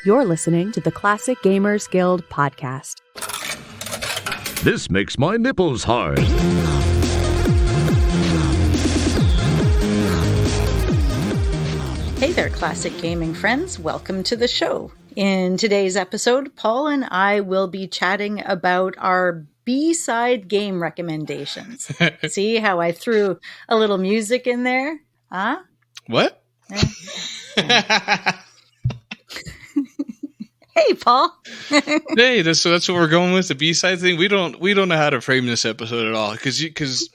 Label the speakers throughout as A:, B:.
A: You're listening to the Classic Gamers Guild podcast.
B: This makes my nipples hard.
C: Hey there, classic gaming friends. Welcome to the show. In today's episode, Paul and I will be chatting about our B-side game recommendations. See how I threw a little music in there? Huh?
D: What?
C: Hey, Paul.
D: Hey, that's what we're going with, the B-side thing. We don't know how to frame this episode at all because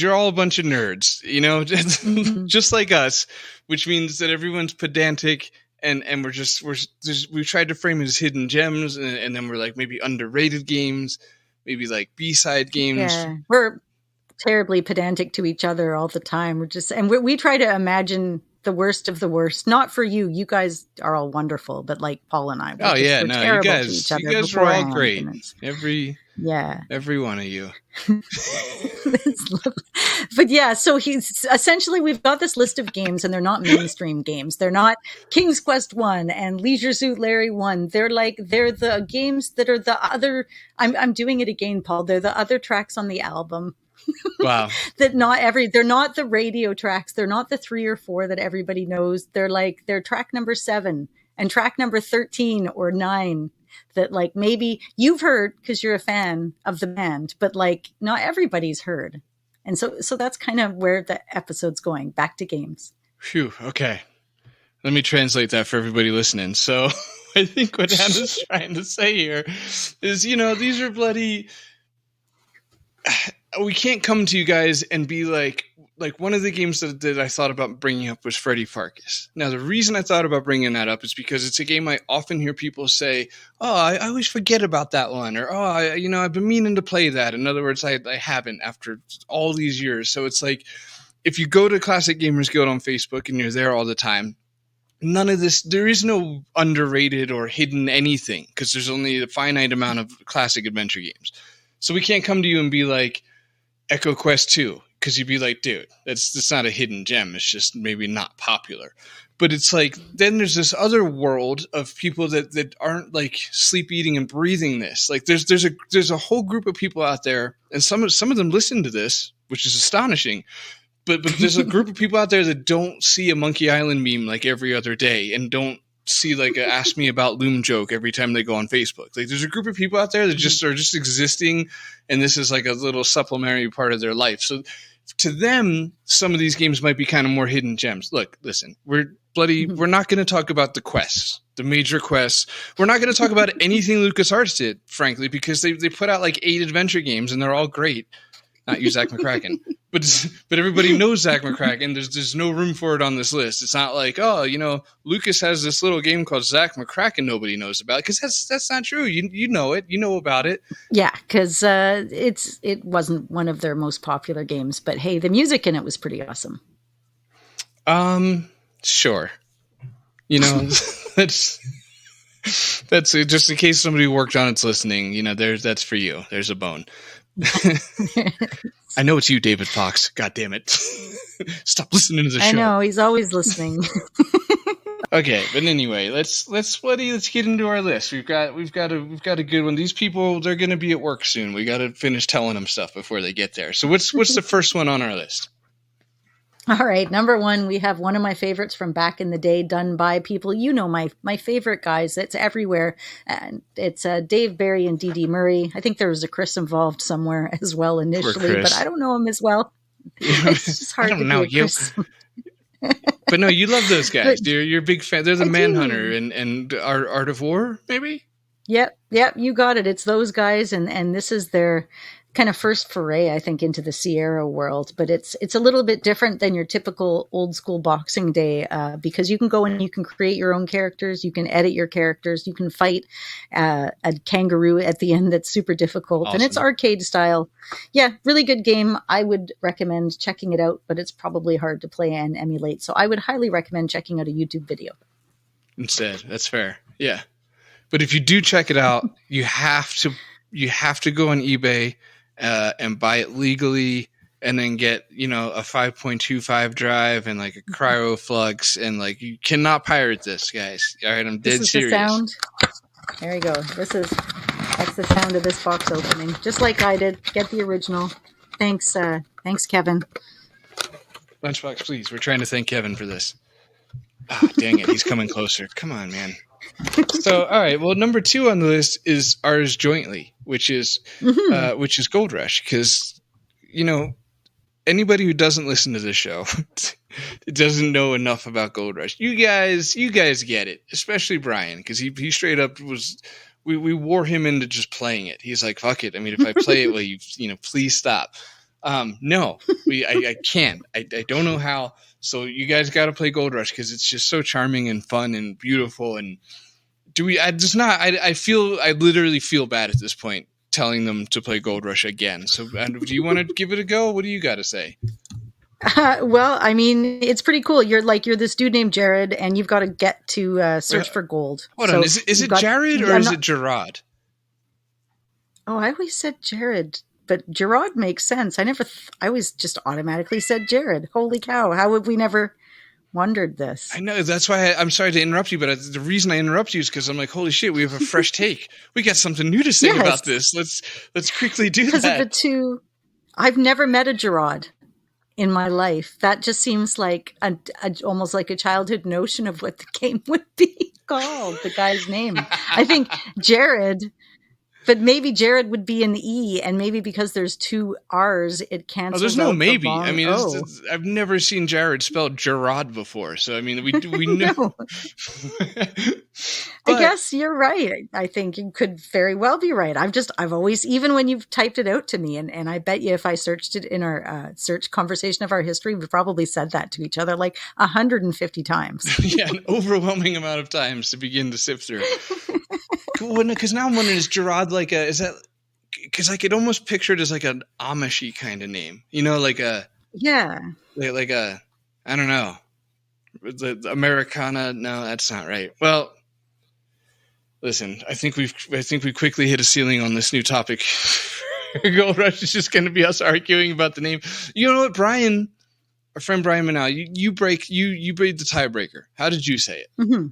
D: you're all a bunch of nerds, you know, just like us, which means that everyone's pedantic and we tried to frame it as hidden gems, and then we're like maybe underrated games, maybe like B-side games.
C: Yeah, we're terribly pedantic to each other all the time. We try to imagine the worst of the worst. Not for you. You guys are all wonderful, but like Paul and I.
D: We're terrible to each other. You guys are all great. Every one of you.
C: But yeah, so he's essentially, we've got this list of games, and they're not mainstream games. They're not King's Quest 1 and Leisure Suit Larry 1. They're the games that are the other. I'm doing it again, Paul. They're the other tracks on the album.
D: Wow.
C: They're not the radio tracks. They're not the 3 or 4 that everybody knows. They're track number 7 and track number 13 or 9 that like maybe you've heard because you're a fan of the band, but like not everybody's heard. And so that's kind of where the episode's going, back to games.
D: Phew. Okay. Let me translate that for everybody listening. So I think what Anna's trying to say here is, you know, these are bloody... We can't come to you guys and be like one of the games that I thought about bringing up was Freddy Farkas. Now, the reason I thought about bringing that up is because it's a game I often hear people say, oh, I always forget about that one. Or, oh, I've been meaning to play that. In other words, I haven't after all these years. So it's like, if you go to Classic Gamers Guild on Facebook and you're there all the time, none of this, there is no underrated or hidden anything because there's only a finite amount of classic adventure games. So we can't come to you and be like, Echo Quest 2, because you'd be like, dude, that's not a hidden gem. It's just maybe not popular. But it's like, then there's this other world of people that aren't like sleep eating and breathing this. Like there's a whole group of people out there, and some of them listen to this, which is astonishing. But there's a group of people out there that don't see a Monkey Island meme like every other day and don't see like a ask me about Loom joke every time they go on Facebook. Like there's a group of people out there that just are just existing, and this is like a little supplementary part of their life. So to them, some of these games might be kind of more hidden gems. Look, listen, we're not going to talk about the quests, the major quests. We're not going to talk about anything LucasArts did, frankly, because they put out like 8 adventure games and they're all great. Not you, Zach McCracken, but everybody knows Zach McCracken. There's no room for it on this list. It's not like, oh, you know, Lucas has this little game called Zach McCracken nobody knows about, because that's not true. You know it. You know about it.
C: Yeah, because it wasn't one of their most popular games, but hey, the music in it was pretty awesome.
D: Sure. You know, that's it. Just in case somebody who worked on it's listening. You know, that's for you. There's a bone. I know it's you, David Fox. God damn it. Stop listening to the show.
C: I know, he's always listening.
D: Okay, but anyway, let's get into our list. We've got a good one. These people, they're going to be at work soon. We got to finish telling them stuff before they get there. So what's the first one on our list?
C: All right, number 1, we have one of my favorites from back in the day, done by people. You know my favorite guys. It's everywhere. And it's Dave Barry and D.D. Murray. I think there was a Chris involved somewhere as well initially, but I don't know him as well. It's just hard to know you.
D: But no, you love those guys. You're a big fan. They're the Manhunter and Art of War, maybe? Yep,
C: you got it. It's those guys, and this is their kind of first foray, I think, into the Sierra world, but it's a little bit different than your typical old school Boxing Day, because you can go and you can create your own characters, you can edit your characters, you can fight a kangaroo at the end that's super difficult, awesome. And it's arcade style. Yeah, really good game. I would recommend checking it out, but it's probably hard to play and emulate, so I would highly recommend checking out a YouTube video.
D: Instead, that's fair. Yeah, but if you do check it out, you have to go on eBay and buy it legally and then get, you know, a 5.25 drive and like a cryo flux, and like you cannot pirate this, guys. All right, I'm dead serious.
C: The sound. There you go. That's the sound of this box opening, just like I did. Get the original. Thanks, Kevin.
D: Lunchbox, please. We're trying to thank Kevin for this. Ah, dang it, he's coming closer. Come on, man. So, all right. Well, number 2 on the list is ours jointly, which is Gold Rush, because, you know, anybody who doesn't listen to this show doesn't know enough about Gold Rush. You guys get it, especially Brian, because he straight up was. We wore him into just playing it. He's like, fuck it. I mean, if I play it, well, you know, please stop. No, I can't. I don't know how. So you guys got to play Gold Rush because it's just so charming and fun and beautiful. And I literally feel bad at this point telling them to play Gold Rush again. So do you want to give it a go? What do you got to say?
C: Well, I mean, it's pretty cool. You're this dude named Jared, and you've got to get to search for gold.
D: Hold on, is it Jared or is it Gerard?
C: Oh, I always said Jared, but Gerard makes sense. I always just automatically said Jared. Holy cow! How have we never wondered this?
D: I know, that's why I'm sorry to interrupt you, but the reason I interrupt you is because I'm like, holy shit, we have a fresh take. We got something new to say about this. Let's quickly do that.
C: Because of the two, I've never met a Gerard in my life. That just seems like almost like a childhood notion of what the game would be called, the guy's name. I think Jared, but maybe Jared would be an E, and maybe because there's 2 R's, it cancels.
D: Oh, there's no maybe. I mean,
C: O.
D: I've never seen Jared spelled Gerard before, so I mean, we know.
C: I guess you're right. I think you could very well be right. I've always, even when you've typed it out to me, and I bet you if I searched it in our search conversation of our history, we've probably said that to each other like 150 times.
D: Yeah, an overwhelming amount of times to begin to sift through. Because now I'm wondering, is Gerard like because I could almost picture it as like an Amishy kind of name, you know, like a I don't know, the Americana. No, that's not right. Well, listen, I think we quickly hit a ceiling on this new topic. Gold Rush is just going to be us arguing about the name. You know what, Brian, our friend Brian Manal, you break the tiebreaker. How did you say it?
C: Mm-hmm.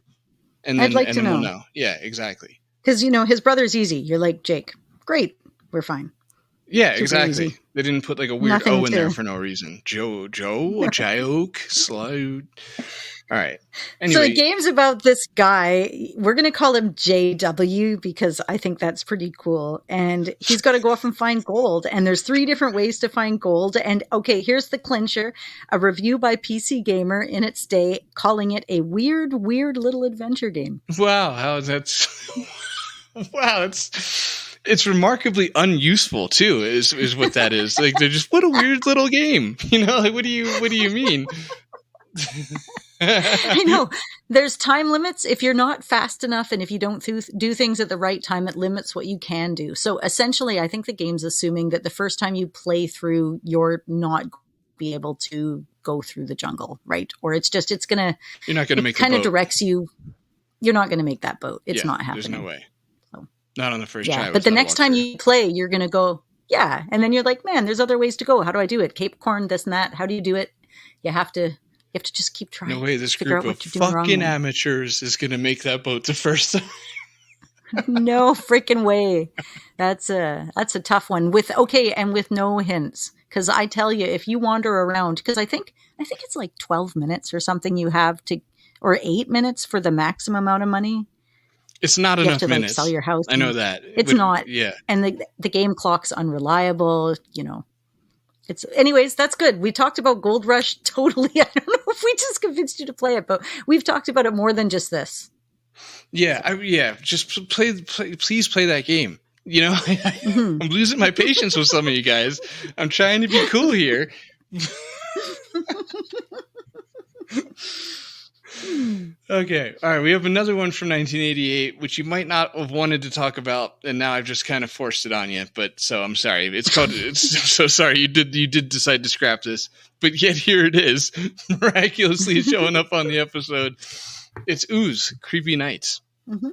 D: And then,
C: I'd like to know.
D: We'll know. Yeah, exactly.
C: Because, you know, his brother's easy. You're like, Jake, great, we're fine.
D: Yeah,
C: Super
D: exactly.
C: easy.
D: They didn't put like a weird O in there for no reason. Joke, slow. All right. Anyway.
C: So the game's about this guy. We're going to call him JW because I think that's pretty cool. And he's got to go off and find gold. And there's 3 different ways to find gold. And okay, here's the clincher. A review by PC Gamer in its day calling it a weird little adventure game.
D: Wow. Wow. It's remarkably unuseful too, is what that is. Like, they're just, what a weird little game. You know, like, what do you mean?
C: I know there's time limits. If you're not fast enough and if you don't do things at the right time, it limits what you can do. So essentially, I think the game's assuming that the first time you play through, you're not be able to go through the jungle, right? Or you're not going to make kind of directs you. You're not going to make that boat. It's not happening.
D: There's no way. So, not on the first try.
C: But the next time you play, you're going to go, yeah. And then you're like, man, there's other ways to go. How do I do it? Cape corn, this and that. How do you do it? You have to just keep trying.
D: No way, this group of fucking amateurs is going to make that boat the first time.
C: No freaking way. That's a tough one with no hints. Because I tell you, if you wander around, because I think it's like 12 minutes or something you have to, or 8 minutes for the maximum amount of money.
D: It's not enough minutes.
C: Like, sell your house.
D: I know that.
C: It's not.
D: Yeah.
C: And the game clock's unreliable, you know. Anyways, that's good. We talked about Gold Rush totally. I don't know if we just convinced you to play it, but we've talked about it more than just this.
D: Yeah. Just please play that game. You know, I'm losing my patience with some of you guys. I'm trying to be cool here. Okay. All right. We have another one from 1988, which you might not have wanted to talk about, and now I've just kind of forced it on you. But so I'm sorry. It's so sorry. You did decide to scrap this, but yet here it is, miraculously showing up on the episode. It's Ooze, Creepy Nights.
C: Mm-hmm.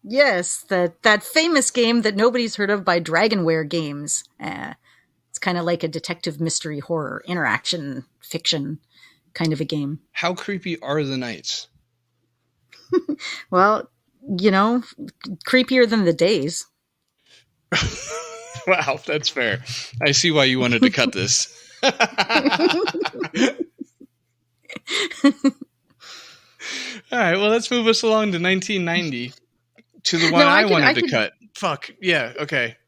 C: Yes, that famous game that nobody's heard of by Dragonware Games. It's It's kind of like a detective mystery horror interaction fiction kind of a game.
D: How creepy are the nights?
C: Well, creepier than the days.
D: Wow, that's fair. I see why you wanted to cut this. All right, well, let's move us along to 1990 to the one I wanted to cut. Fuck yeah, okay.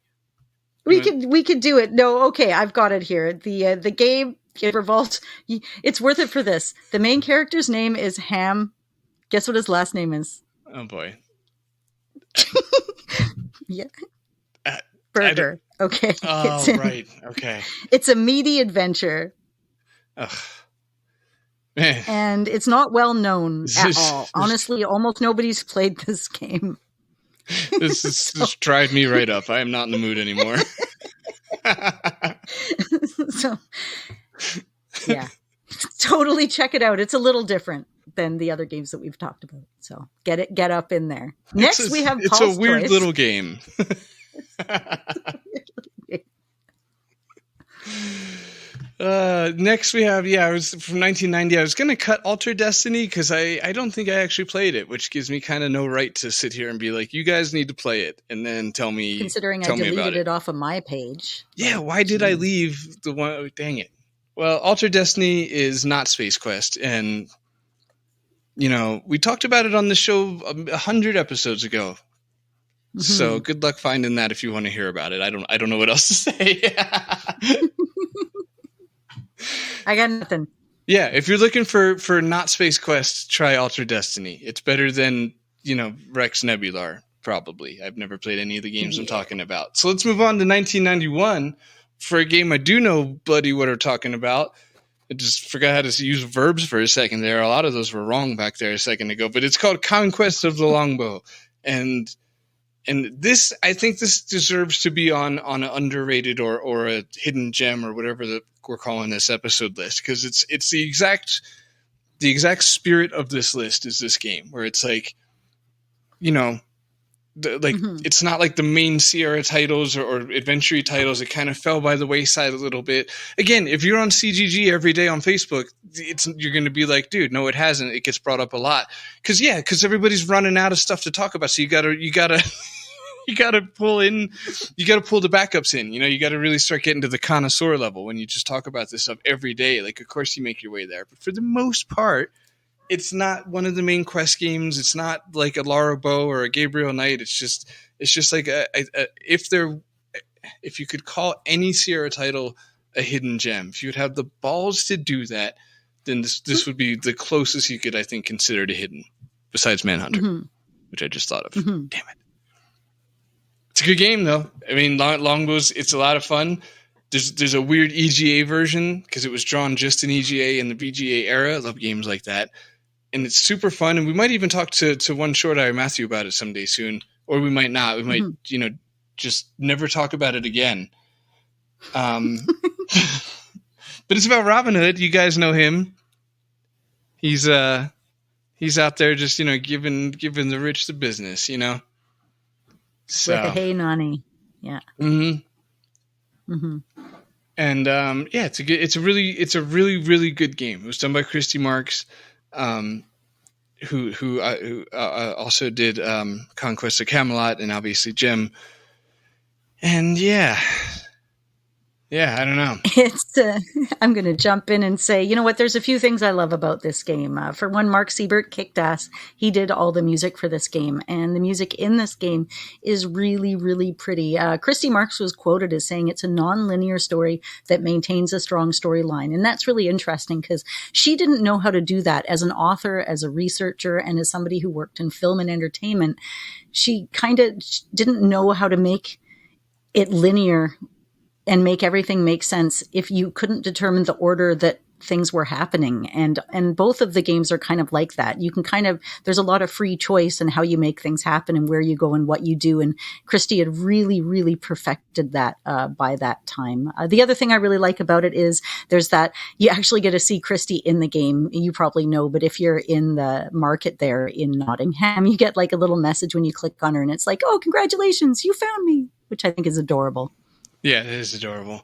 C: We could do it. No, okay, I've got it here. The game revolves. It's worth it for this. The main character's name is Ham. Guess what his last name is?
D: Oh boy.
C: Yeah. Burger. Okay.
D: Oh, right. Okay.
C: It's a meaty adventure.
D: Ugh. Man.
C: And it's not well known at all. Honestly, almost nobody's played this game.
D: This dried me right up. I am not in the mood anymore.
C: So, yeah. Totally check it out. It's a little different than the other games that we've talked about. So get up in there. Next, we have Paul's
D: It's a weird
C: choice.
D: little game. Next we have, I was from 1990. I was going to cut Alter Destiny because I don't think I actually played it, which gives me kind of no right to sit here and be like, you guys need to play it and then tell me.
C: Considering
D: I
C: deleted it off of my page.
D: Yeah, why did I leave the one? Oh, dang it. Well, Alter Destiny is not Space Quest, and we talked about it on the show 100 episodes ago. Mm-hmm. So good luck finding that if you want to hear about it. I don't know what else to say.
C: I got nothing.
D: Yeah, if you're looking for not Space Quest, try Alter Destiny. It's better than, Rex Nebular, probably. I've never played any of the games I'm talking about. So let's move on to 1991 for a game I do know bloody what we're talking about. I just forgot how to use verbs for a second there. A lot of those were wrong back there a second ago. But it's called Conquest of the Longbow. And this, I think this deserves to be on an underrated or a hidden gem or whatever we're calling this episode list, because it's the exact spirit of this list is this game where it's like, it's not like the main Sierra titles or adventure titles. It kind of fell by the wayside a little bit. Again, if you're on CGG every day on Facebook, you're going to be like, dude, no, it hasn't. It gets brought up a lot because everybody's running out of stuff to talk about. So you gotta pull the backups in. You got to really start getting to the connoisseur level when you just talk about this stuff every day. Like, of course, you make your way there, but for the most part, it's not one of the main quest games. It's not like a Lara Bow or a Gabriel Knight. It's just like if you could call any Sierra title a hidden gem, if you would have the balls to do that, then this would be the closest you could, I think, consider to hidden, besides Manhunter, which I just thought of. Damn it. It's a good game, though. I mean, Longbows, it's a lot of fun. There's a weird EGA version because it was drawn just in EGA in the VGA era. I love games like that. And it's super fun. And we might even talk to OneShortEye or Matthew about it someday soon. Or we might not. We might, just never talk about it again. But it's about Robin Hood. You guys know him. He's out there just, giving the rich the business, So.
C: With a hey nani. Yeah.
D: Mm-hmm. Mm-hmm. And it's a really, really good game. It was done by Christy Marks, who also did Conquest of Camelot and obviously Gem. And I don't know.
C: I'm going to jump in and say, you know what? There's a few things I love about this game. For one, Mark Siebert kicked ass. He did all the music for this game, and the music in this game is really, really pretty. Christy Marks was quoted as saying it's a non-linear story that maintains a strong storyline, and that's really interesting because she didn't know how to do that as an author, as a researcher, and as somebody who worked in film and entertainment. She kind of didn't know how to make it linear and make everything make sense if you couldn't determine the order that things were happening. And both of the games are kind of like that. You can there's a lot of free choice in how you make things happen and where you go and what you do. And Christy had really, really perfected that by that time. The other thing I really like about it is there's that you actually get to see Christy in the game. You probably know, but if you're in the market there in Nottingham, you get like a little message when you click on her and it's like, oh, congratulations, you found me, which I think is adorable.
D: Yeah, it is adorable.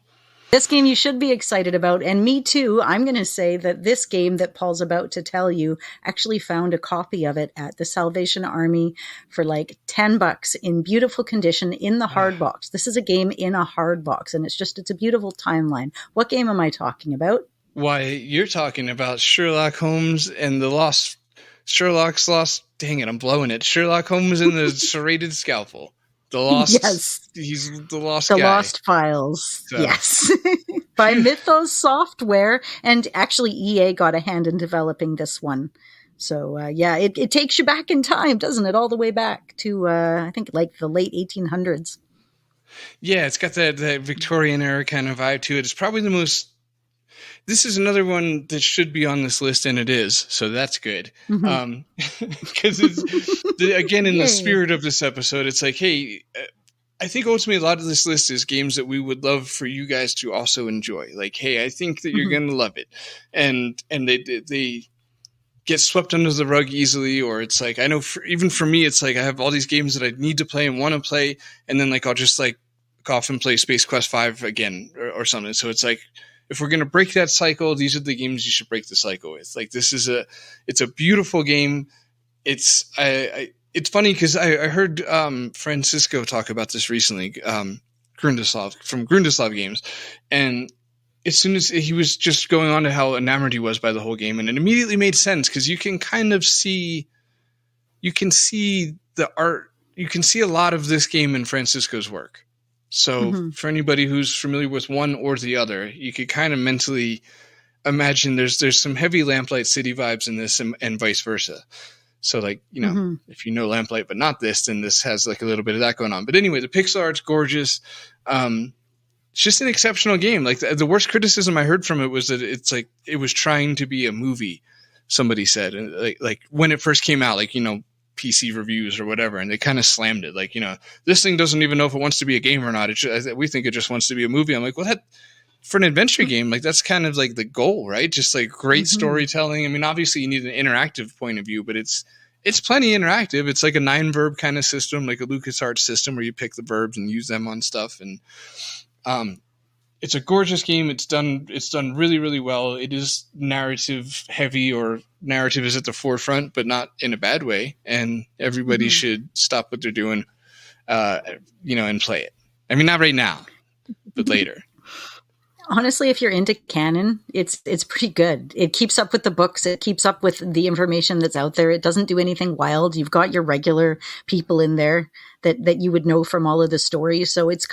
C: This game you should be excited about, and me too. I'm going to say that this game that Paul's about to tell you actually found a copy of it at the Salvation Army for like $10 in beautiful condition in the hard box. This is a game in a hard box, and it's a beautiful timeline. What game am I talking about?
D: Why, you're talking about Sherlock Holmes and Sherlock's Lost. Dang it, I'm blowing it. Sherlock Holmes and the Serrated Scalpel. The Lost.
C: Yes.
D: He's the Lost
C: The
D: guy.
C: Lost Files.
D: So.
C: Yes. By Mythos Software. And actually, EA got a hand in developing this one. So, it takes you back in time, doesn't it? All the way back to, I think, like the late 1800s.
D: Yeah, it's got that Victorian era kind of vibe to it. It's probably the most. This is another one that should be on this list, and it is, so that's good. Because again, in the spirit of this episode, it's like, hey, I think ultimately a lot of this list is games that we would love for you guys to also enjoy. Like, hey, I think that you're going to love it, and they get swept under the rug easily, or it's like, I know even for me, it's like I have all these games that I need to play and want to play, and then like I'll just like go off and play Space Quest 5 again or something. So it's like, if we're going to break that cycle, these are the games you should break the cycle with. Like, it's a beautiful game. It's funny because I heard Francisco talk about this recently, Grundislav from Grundislav Games. And as soon as he was just going on to how enamored he was by the whole game, and it immediately made sense because you can kind of see the art. You can see a lot of this game in Francisco's work. So for anybody who's familiar with one or the other, you could kind of mentally imagine there's some heavy Lamplight City vibes in this and vice versa. So like, if you know Lamplight but not this, then this has like a little bit of that going on. But anyway, the pixel art's gorgeous. It's just an exceptional game. Like the worst criticism I heard from it was that it's like it was trying to be a movie, somebody said. And like when it first came out, like, PC reviews or whatever, and they kind of slammed it. Like, this thing doesn't even know if it wants to be a game or not. We think it just wants to be a movie. I'm like, well, that for an adventure game, like that's kind of like the goal, right? Just like great storytelling. I mean, obviously you need an interactive point of view, but it's plenty interactive. It's like a 9-verb kind of system, like a LucasArts system where you pick the verbs and use them on stuff. And it's a gorgeous game. It's done really, really well. It is narrative heavy, or narrative is at the forefront, but not in a bad way. And everybody should stop what they're doing, and play it. I mean, not right now, but later.
C: Honestly, if you're into canon, it's pretty good. It keeps up with the books. It keeps up with the information that's out there. It doesn't do anything wild. You've got your regular people in there that you would know from all of the stories. So it's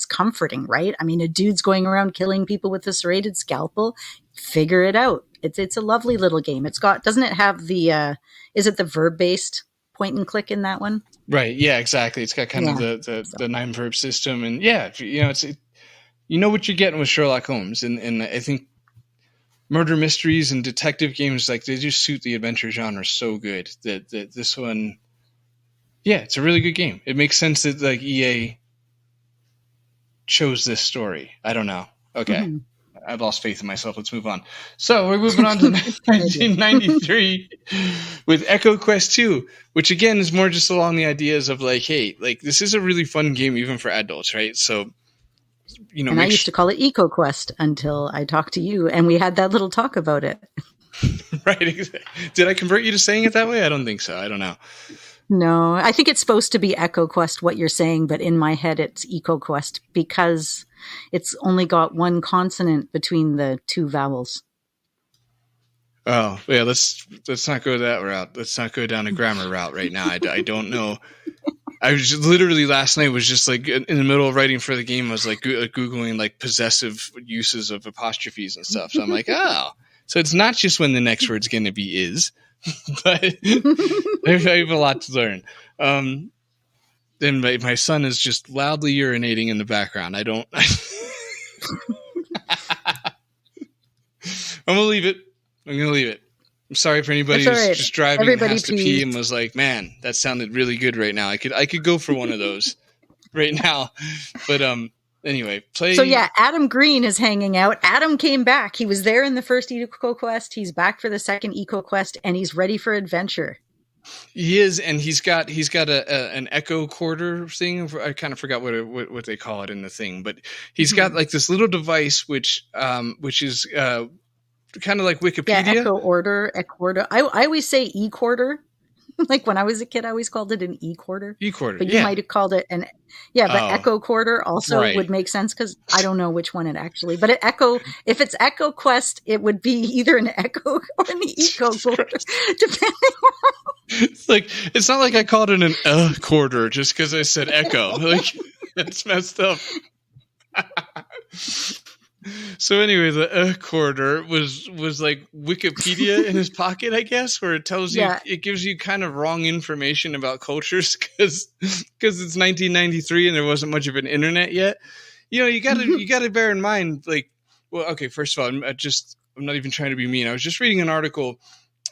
C: comforting, right? I mean, a dude's going around killing people with a serrated scalpel. Figure it out. It's a lovely little game. Doesn't it have the, is it the verb-based point and click in that one?
D: Right. Yeah, exactly. It's got kind of the 9-verb system. And you know what you're getting with Sherlock Holmes. And I think murder mysteries and detective games, like, they just suit the adventure genre so good that this one, it's a really good game. It makes sense that like EA chose this story. I don't know. Okay. I've lost faith in myself. Let's move on. So we're moving on to 1993 with Echo Quest 2, which again is more just along the ideas of like, hey, like this is a really fun game even for adults, right? So,
C: and I used to call it EcoQuest until I talked to you and we had that little talk about it.
D: Right. Did I convert you to saying it that way? I don't think so. I don't know.
C: No, I think it's supposed to be EchoQuest, what you're saying, but in my head it's EcoQuest because it's only got one consonant between the two vowels.
D: Oh, yeah, let's not go that route. Let's not go down a grammar route right now. I don't know. I was just, literally last night was just like in the middle of writing for the game. I was like Googling like possessive uses of apostrophes and stuff. So I'm like, oh, so it's not just when the next word's going to be is, but I have a lot to learn. Then my son is just loudly urinating in the background. I'm going to leave it. I'm sorry for anybody who's just driving and has to pee and was like, man, that sounded really good right now. I could go for one of those right now. But anyway, play.
C: So yeah, Adam Green is hanging out. Adam came back. He was there in the first EcoQuest. He's back for the second EcoQuest, and he's ready for adventure.
D: He is, and he's got an echo quarter thing. I kind of forgot what they call it in the thing, but he's got like this little device which is kind of like Wikipedia.
C: Yeah, echo order. I always say e-quarter. Like when I was a kid, I always called it an e-quarter.
D: E-quarter,
C: but you might have called it an echo quarter also would make sense because I don't know which one it actually. But if it's Echo Quest, it would be either an echo or an eco quarter, depending on.
D: It's not like I called it an quarter just because I said echo. Like it's messed up. So anyway, the quarter was like Wikipedia in his pocket, I guess, where it tells you, it gives you kind of wrong information about cultures because it's 1993 and there wasn't much of an internet yet. You know, you gotta bear in mind, like, well, okay, first of all, I'm not even trying to be mean. I was just reading an article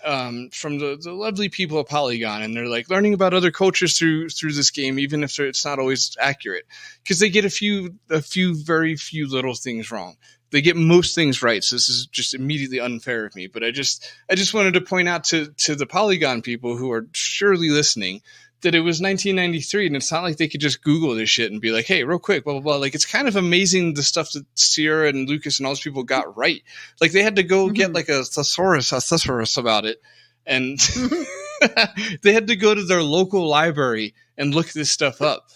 D: from the lovely people at Polygon, and they're like learning about other cultures through this game, even if it's not always accurate, because they get very few little things wrong. They get most things right, so this is just immediately unfair of me. But I just wanted to point out to the Polygon people who are surely listening that it was 1993, and it's not like they could just Google this shit and be like, hey, real quick, blah, blah, blah. Like, it's kind of amazing the stuff that Sierra and Lucas and all those people got right. Like, they had to go get like a thesaurus about it, and they had to go to their local library and look this stuff up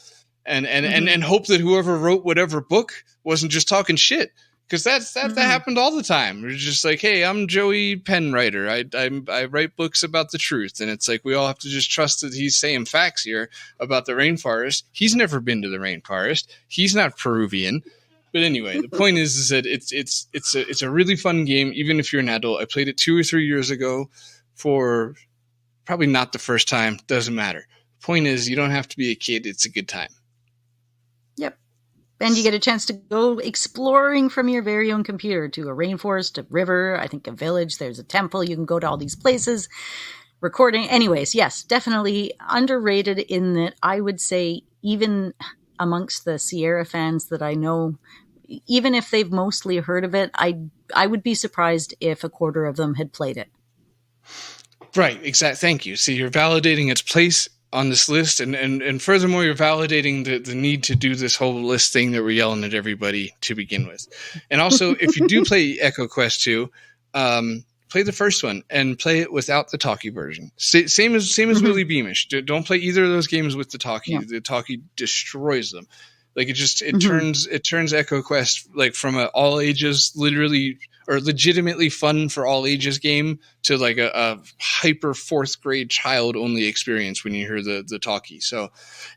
D: and hope that whoever wrote whatever book wasn't just talking shit. Because that happened all the time. It was just like, hey, I'm Joey Penwriter. I write books about the truth. And it's like, we all have to just trust that he's saying facts here about the rainforest. He's never been to the rainforest. He's not Peruvian. But anyway, the point is that it's a really fun game, even if you're an adult. I played it 2 or 3 years ago for probably not the first time. Doesn't matter. The point is, you don't have to be a kid. It's a good time.
C: Yep. And you get a chance to go exploring from your very own computer to a rainforest, a river, I think a village. There's a temple. You can go to all these places. Recording. Anyways, yes, definitely underrated in that I would say even amongst the Sierra fans that I know, even if they've mostly heard of it, I would be surprised if a quarter of them had played it.
D: Right. Exactly. Thank you. See, you're validating its place on this list, and furthermore, you're validating the need to do this whole list thing that we're yelling at everybody to begin with. And also, if you do play Echo Quest 2, play the first one and play it without the talkie version. Same as Willy Beamish. Don't play either of those games with the talkie. Yeah. The talkie destroys them. Like it turns Echo Quest like from an all ages, literally or legitimately fun for all ages game to like a hyper 4th grade child only experience when you hear the talkie. So,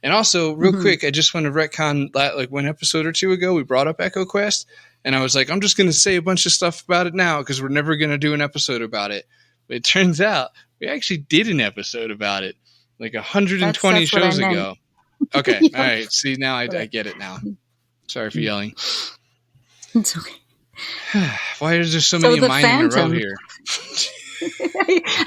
D: and also real quick, I just want to retcon that, like 1 episode or 2 ago, we brought up Echo Quest and I was like, I'm just going to say a bunch of stuff about it now because we're never going to do an episode about it. But it turns out we actually did an episode about it like 120 shows ago. Okay. Yeah. All right. See, now I get it now. Sorry for yelling.
C: It's okay.
D: Why is there so many of mine in a row here?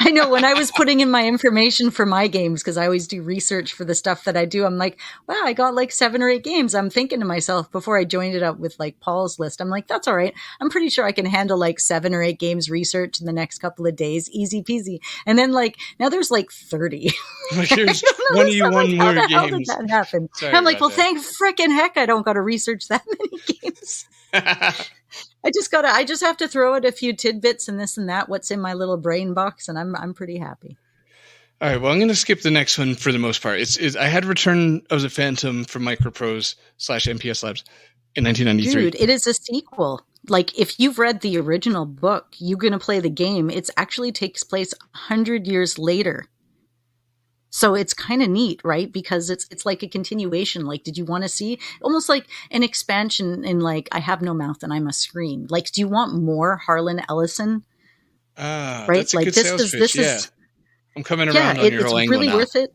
C: I know when I was putting in my information for my games, because I always do research for the stuff that I do, I'm like, wow, I got like 7 or 8 games. I'm thinking to myself before I joined it up with like Paul's list, I'm like, that's all right. I'm pretty sure I can handle like 7 or 8 games research in the next couple of days. Easy peasy. And then like, now there's like 30.
D: Like there's 21 more games. How the hell did
C: that happen? I'm like, well, thank frickin' heck I don't got to research that many games. I just have to throw out a few tidbits and this and that, what's in my little brain box, and I'm pretty happy.
D: All right, well, I'm going to skip the next one for the most part. I had Return of the Phantom from Microprose /MPS Labs in 1993.
C: Dude, it is a sequel. Like, if you've read the original book, you're going to play the game. It actually takes place 100 years later. So it's kind of neat, right? Because it's like a continuation. Like, did you want to see almost like an expansion in like, I have no mouth and I must scream. Like, do you want more Harlan Ellison?
D: Right?
C: That's
D: like
C: this is
D: I'm coming around on your whole angle
C: really
D: now.
C: Worth it.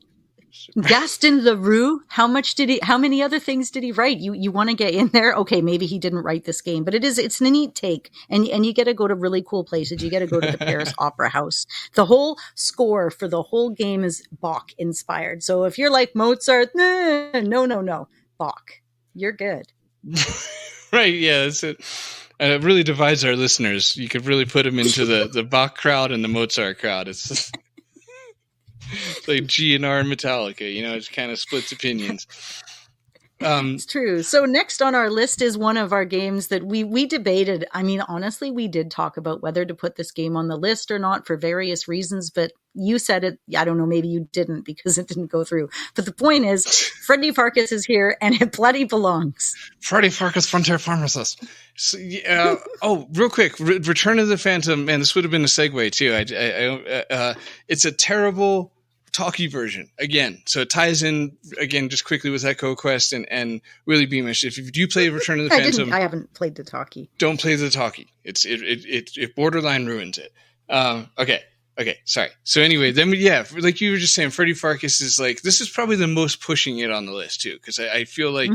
C: Gaston Leroux, how many other things did he write? You want to get in there? Okay, maybe he didn't write this game, but it's a neat take. And you get to go to really cool places. You get to go to the Paris Opera House. The whole score for the whole game is Bach inspired. So if you're like Mozart, no, Bach, you're good.
D: Right, yeah, that's it. And it really divides our listeners. You could really put them into the Bach crowd and the Mozart crowd. It's Like GNR and Metallica, it kind of splits opinions.
C: It's true. So next on our list is one of our games that we debated. I mean, honestly, we did talk about whether to put this game on the list or not for various reasons, but you said it. I don't know, maybe you didn't because it didn't go through. But the point is, Freddy Farkas is here and it bloody belongs.
D: Freddy Farkas Frontier Pharmacist. So, real quick, Return of the Phantom, man, this would have been a segue too. It's a terrible talkie version again, so it ties in again just quickly with Echo Quest and really Beamish. If you do play Return of the Phantom,
C: I haven't played the talkie.
D: Don't play the talkie. It borderline ruins it. Okay, sorry. So anyway, then like you were just saying, Freddy Farkas is like, this is probably the most pushing it on the list too, because I feel like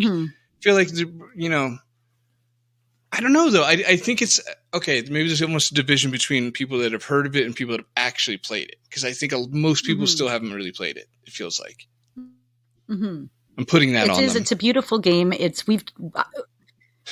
D: I don't know though. I think it's okay. Maybe there's almost a division between people that have heard of it and people that have actually played it. Because I think most people still haven't really played it. It feels like I'm putting that on them.
C: It's a beautiful game.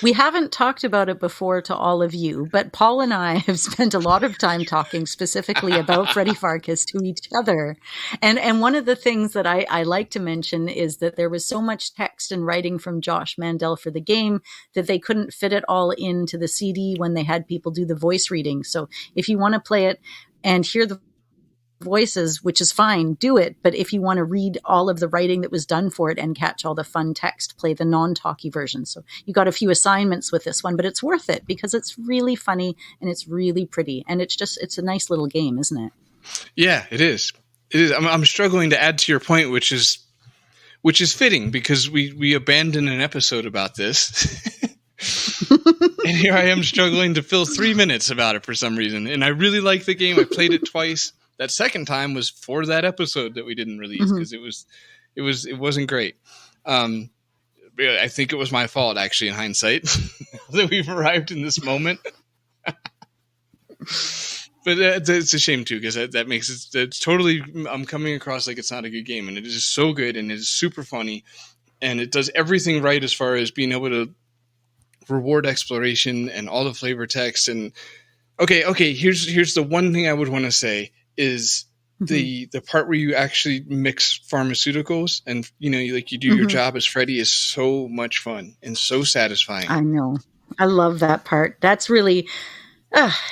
C: We haven't talked about it before to all of you, but Paul and I have spent a lot of time talking specifically about Freddy Farkas to each other. And one of the things that I like to mention is that there was so much text and writing from Josh Mandel for the game that they couldn't fit it all into the CD when they had people do the voice reading. So if you want to play it and hear the voices, which is fine, do it. But if you want to read all of the writing that was done for it and catch all the fun text, play the non-talkie version. So you got a few assignments with this one, but it's worth it because it's really funny and it's really pretty. And it's a nice little game, isn't it?
D: Yeah, it is. It is. I'm struggling to add to your point, which is fitting because we abandoned an episode about this. And here I am struggling to fill 3 minutes about it for some reason. And I really like the game. I played it twice. That second time was for that episode that we didn't release because it wasn't great. I think it was my fault actually in hindsight that we've arrived in this moment. But it's a shame too because that makes it it's totally. I'm coming across like it's not a good game, and it is so good and it is super funny, and it does everything right as far as being able to reward exploration and all the flavor text. And okay. Here's the one thing I would want to say. Is the part where you actually mix pharmaceuticals and you do your job as Freddy is so much fun and so satisfying.
C: I know. I love that part. That's really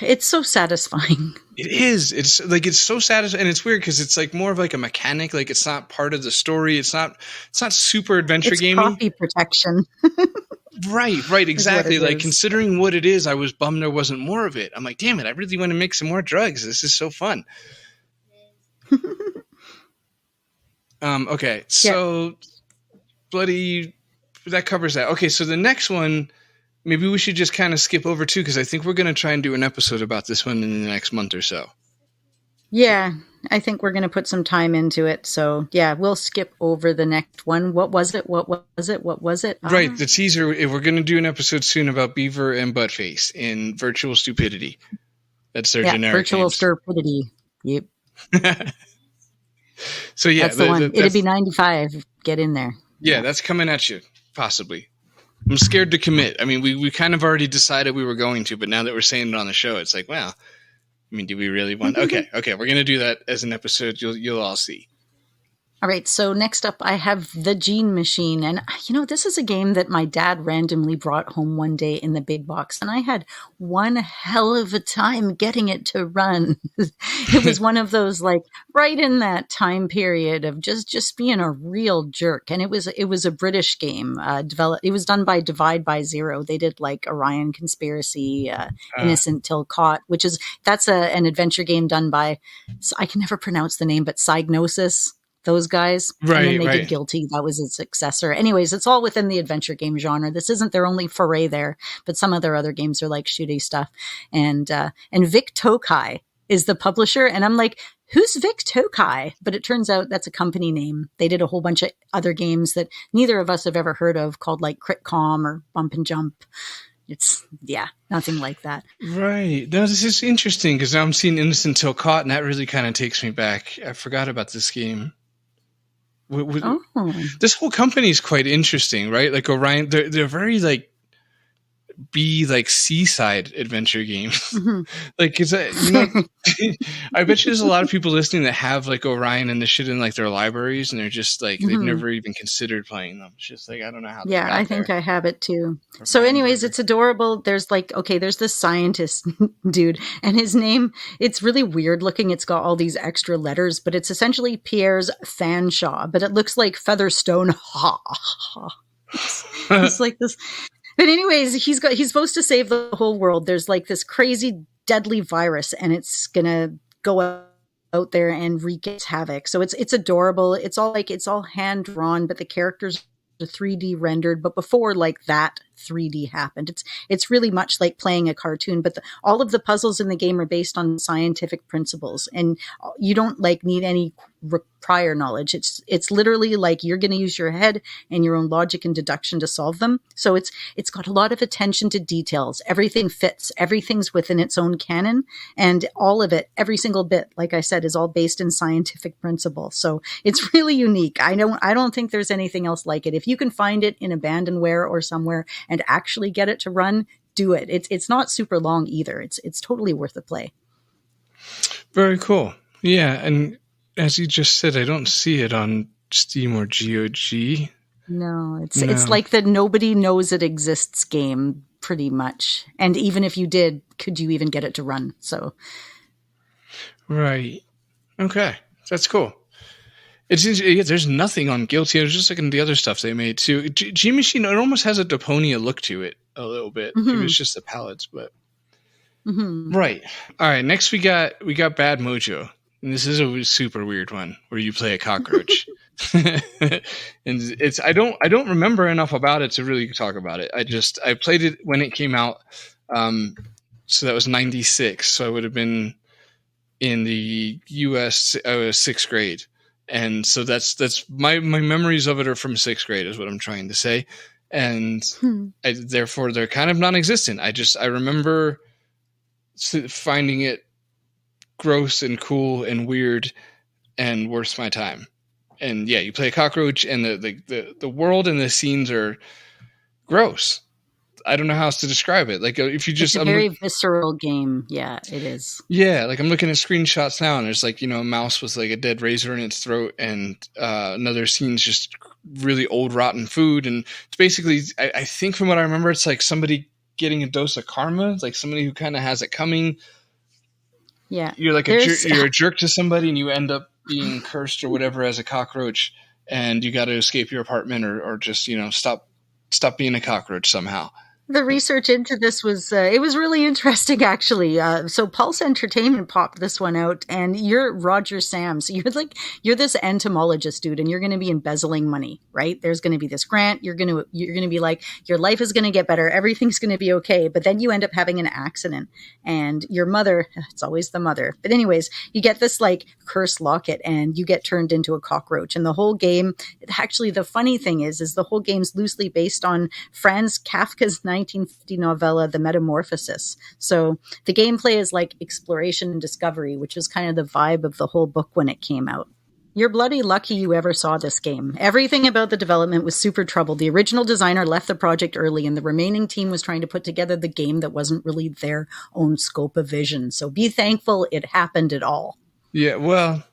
C: it's so satisfying.
D: It is. It's so satisfying, and it's weird because it's like more of like a mechanic. Like it's not part of the story. It's not super adventure gaming.
C: Copy protection.
D: Right, exactly. Like considering what it is, I was bummed there wasn't more of it. I'm like, damn it, I really want to make some more drugs. This is so fun. Okay, so bloody that covers that. Okay, so the next one, maybe we should just kind of skip over too, because I think we're going to try and do an episode about this one in the next month or so.
C: Yeah, I think we're going to put some time into it. So yeah, we'll skip over the next one. What was it?
D: Right, the teaser. We're going to do an episode soon about Beaver and Buttface in Virtual Stupidity. That's their generic
C: Virtual
D: names.
C: Stupidity. Yep.
D: So yeah,
C: that's the one. It'd be 95. Get in there.
D: Yeah, that's coming at you, possibly. I'm scared to commit. I mean, we kind of already decided we were going to, but now that we're saying it on the show, it's like, well, I mean, do we really want? Okay, we're going to do that as an episode. You'll all see.
C: All right, so next up I have The Gene Machine. And, this is a game that my dad randomly brought home one day in the big box. And I had one hell of a time getting it to run. It was one of those, like, right in that time period of just being a real jerk. And it was a British game. It was done by Divide by Zero. They did, like, Orion Conspiracy, Innocent Till Caught, that's an adventure game done by, I can never pronounce the name, but Psygnosis. Those guys.
D: Right,
C: and then they did Guilty. That was its successor. Anyways, it's all within the adventure game genre. This isn't their only foray there, but some of their other games are like shooty stuff. And Vic Tokai is the publisher. And I'm like, who's Vic Tokai? But it turns out that's a company name. They did a whole bunch of other games that neither of us have ever heard of called like Crit-Com or Bump and Jump. It's, nothing like that. Right.
D: No, this is interesting because now I'm seeing Innocent Till Caught, and that really kind of takes me back. I forgot about this game. This whole company is quite interesting, right? Like Orion, they're very like B like seaside adventure games.
C: Mhm.
D: Like, is that, I bet you there's a lot of people listening that have like Orion and the shit in like their libraries, and they're just like they've never even considered playing them. It's just like, I don't know how.
C: Yeah, I think I have it too. So,
D: Orion
C: anyways,
D: Burger.
C: it's adorable. There's like, okay, there's this scientist dude, and his name, it's really weird looking. It's got all these extra letters, but it's essentially Pierre's Fanshawe, but it looks like Featherstone. Ha ha. It's like this. But anyways, he's supposed to save the whole world. There's like this crazy deadly virus, and it's gonna go out there and wreak its havoc. So it's adorable. It's all hand drawn, but the characters are 3D rendered. But before like that 3D happened, it's really much like playing a cartoon. But all of the puzzles in the game are based on scientific principles, and you don't like need any prior knowledge. It's literally like you're going to use your head and your own logic and deduction to solve them. So it's got a lot of attention to details. Everything fits. Everything's within its own canon, and all of it, every single bit, like I said, is all based in scientific principle. So it's really unique. I don't think there's anything else like it. If you can find it in abandonware or somewhere and actually get it to run, do it. It's not super long either. It's totally worth a play.
D: Very cool. Yeah, and as you just said, I don't see it on Steam or GOG.
C: No, it's like the nobody knows it exists game, pretty much. And even if you did, could you even get it to run? So,
D: right. Okay, that's cool. There's nothing on Guilty. I was just looking at the other stuff they made too. G Machine, it almost has a Deponia look to it a little bit. Maybe it's just the palettes, but right. All right. Next we got Bad Mojo, and this is a super weird one where you play a cockroach. And I don't remember enough about it to really talk about it. I played it when it came out. So that was 96. So I would have been in the US. I was 6th grade. And so that's my memories of it are from 6th grade is what I'm trying to say. And therefore they're kind of non-existent. I remember finding it gross and cool and weird and worth my time. And yeah, you play a cockroach, and the world and the scenes are gross. I don't know how else to describe it. Like if you just,
C: it's a very visceral game. Yeah, it is.
D: Yeah. Like I'm looking at screenshots now, and there's like, a mouse with like a dead razor in its throat, and another scene's just really old rotten food. And it's basically, I think from what I remember, it's like somebody getting a dose of karma. It's like somebody who kind of has it coming.
C: Yeah.
D: You're like you're a jerk to somebody, and you end up being cursed or whatever as a cockroach, and you got to escape your apartment or just, stop being a cockroach somehow.
C: The research into this was it was really interesting, actually. So Pulse Entertainment popped this one out, and you're Roger Sam. So you're this entomologist dude, and you're going to be embezzling money, right? There's going to be this grant. You're going to be like, your life is going to get better. Everything's going to be okay. But then you end up having an accident, and your mother, it's always the mother. But anyways, you get this like cursed locket, and you get turned into a cockroach. And the whole game, actually, the funny thing is the whole game's loosely based on Franz Kafka's 1950 novella, The Metamorphosis. So the gameplay is like exploration and discovery, which was kind of the vibe of the whole book when it came out. You're bloody lucky you ever saw this game. Everything about the development was super troubled. The original designer left the project early, and the remaining team was trying to put together the game that wasn't really their own scope of vision. So be thankful it happened at all.
D: Yeah, well,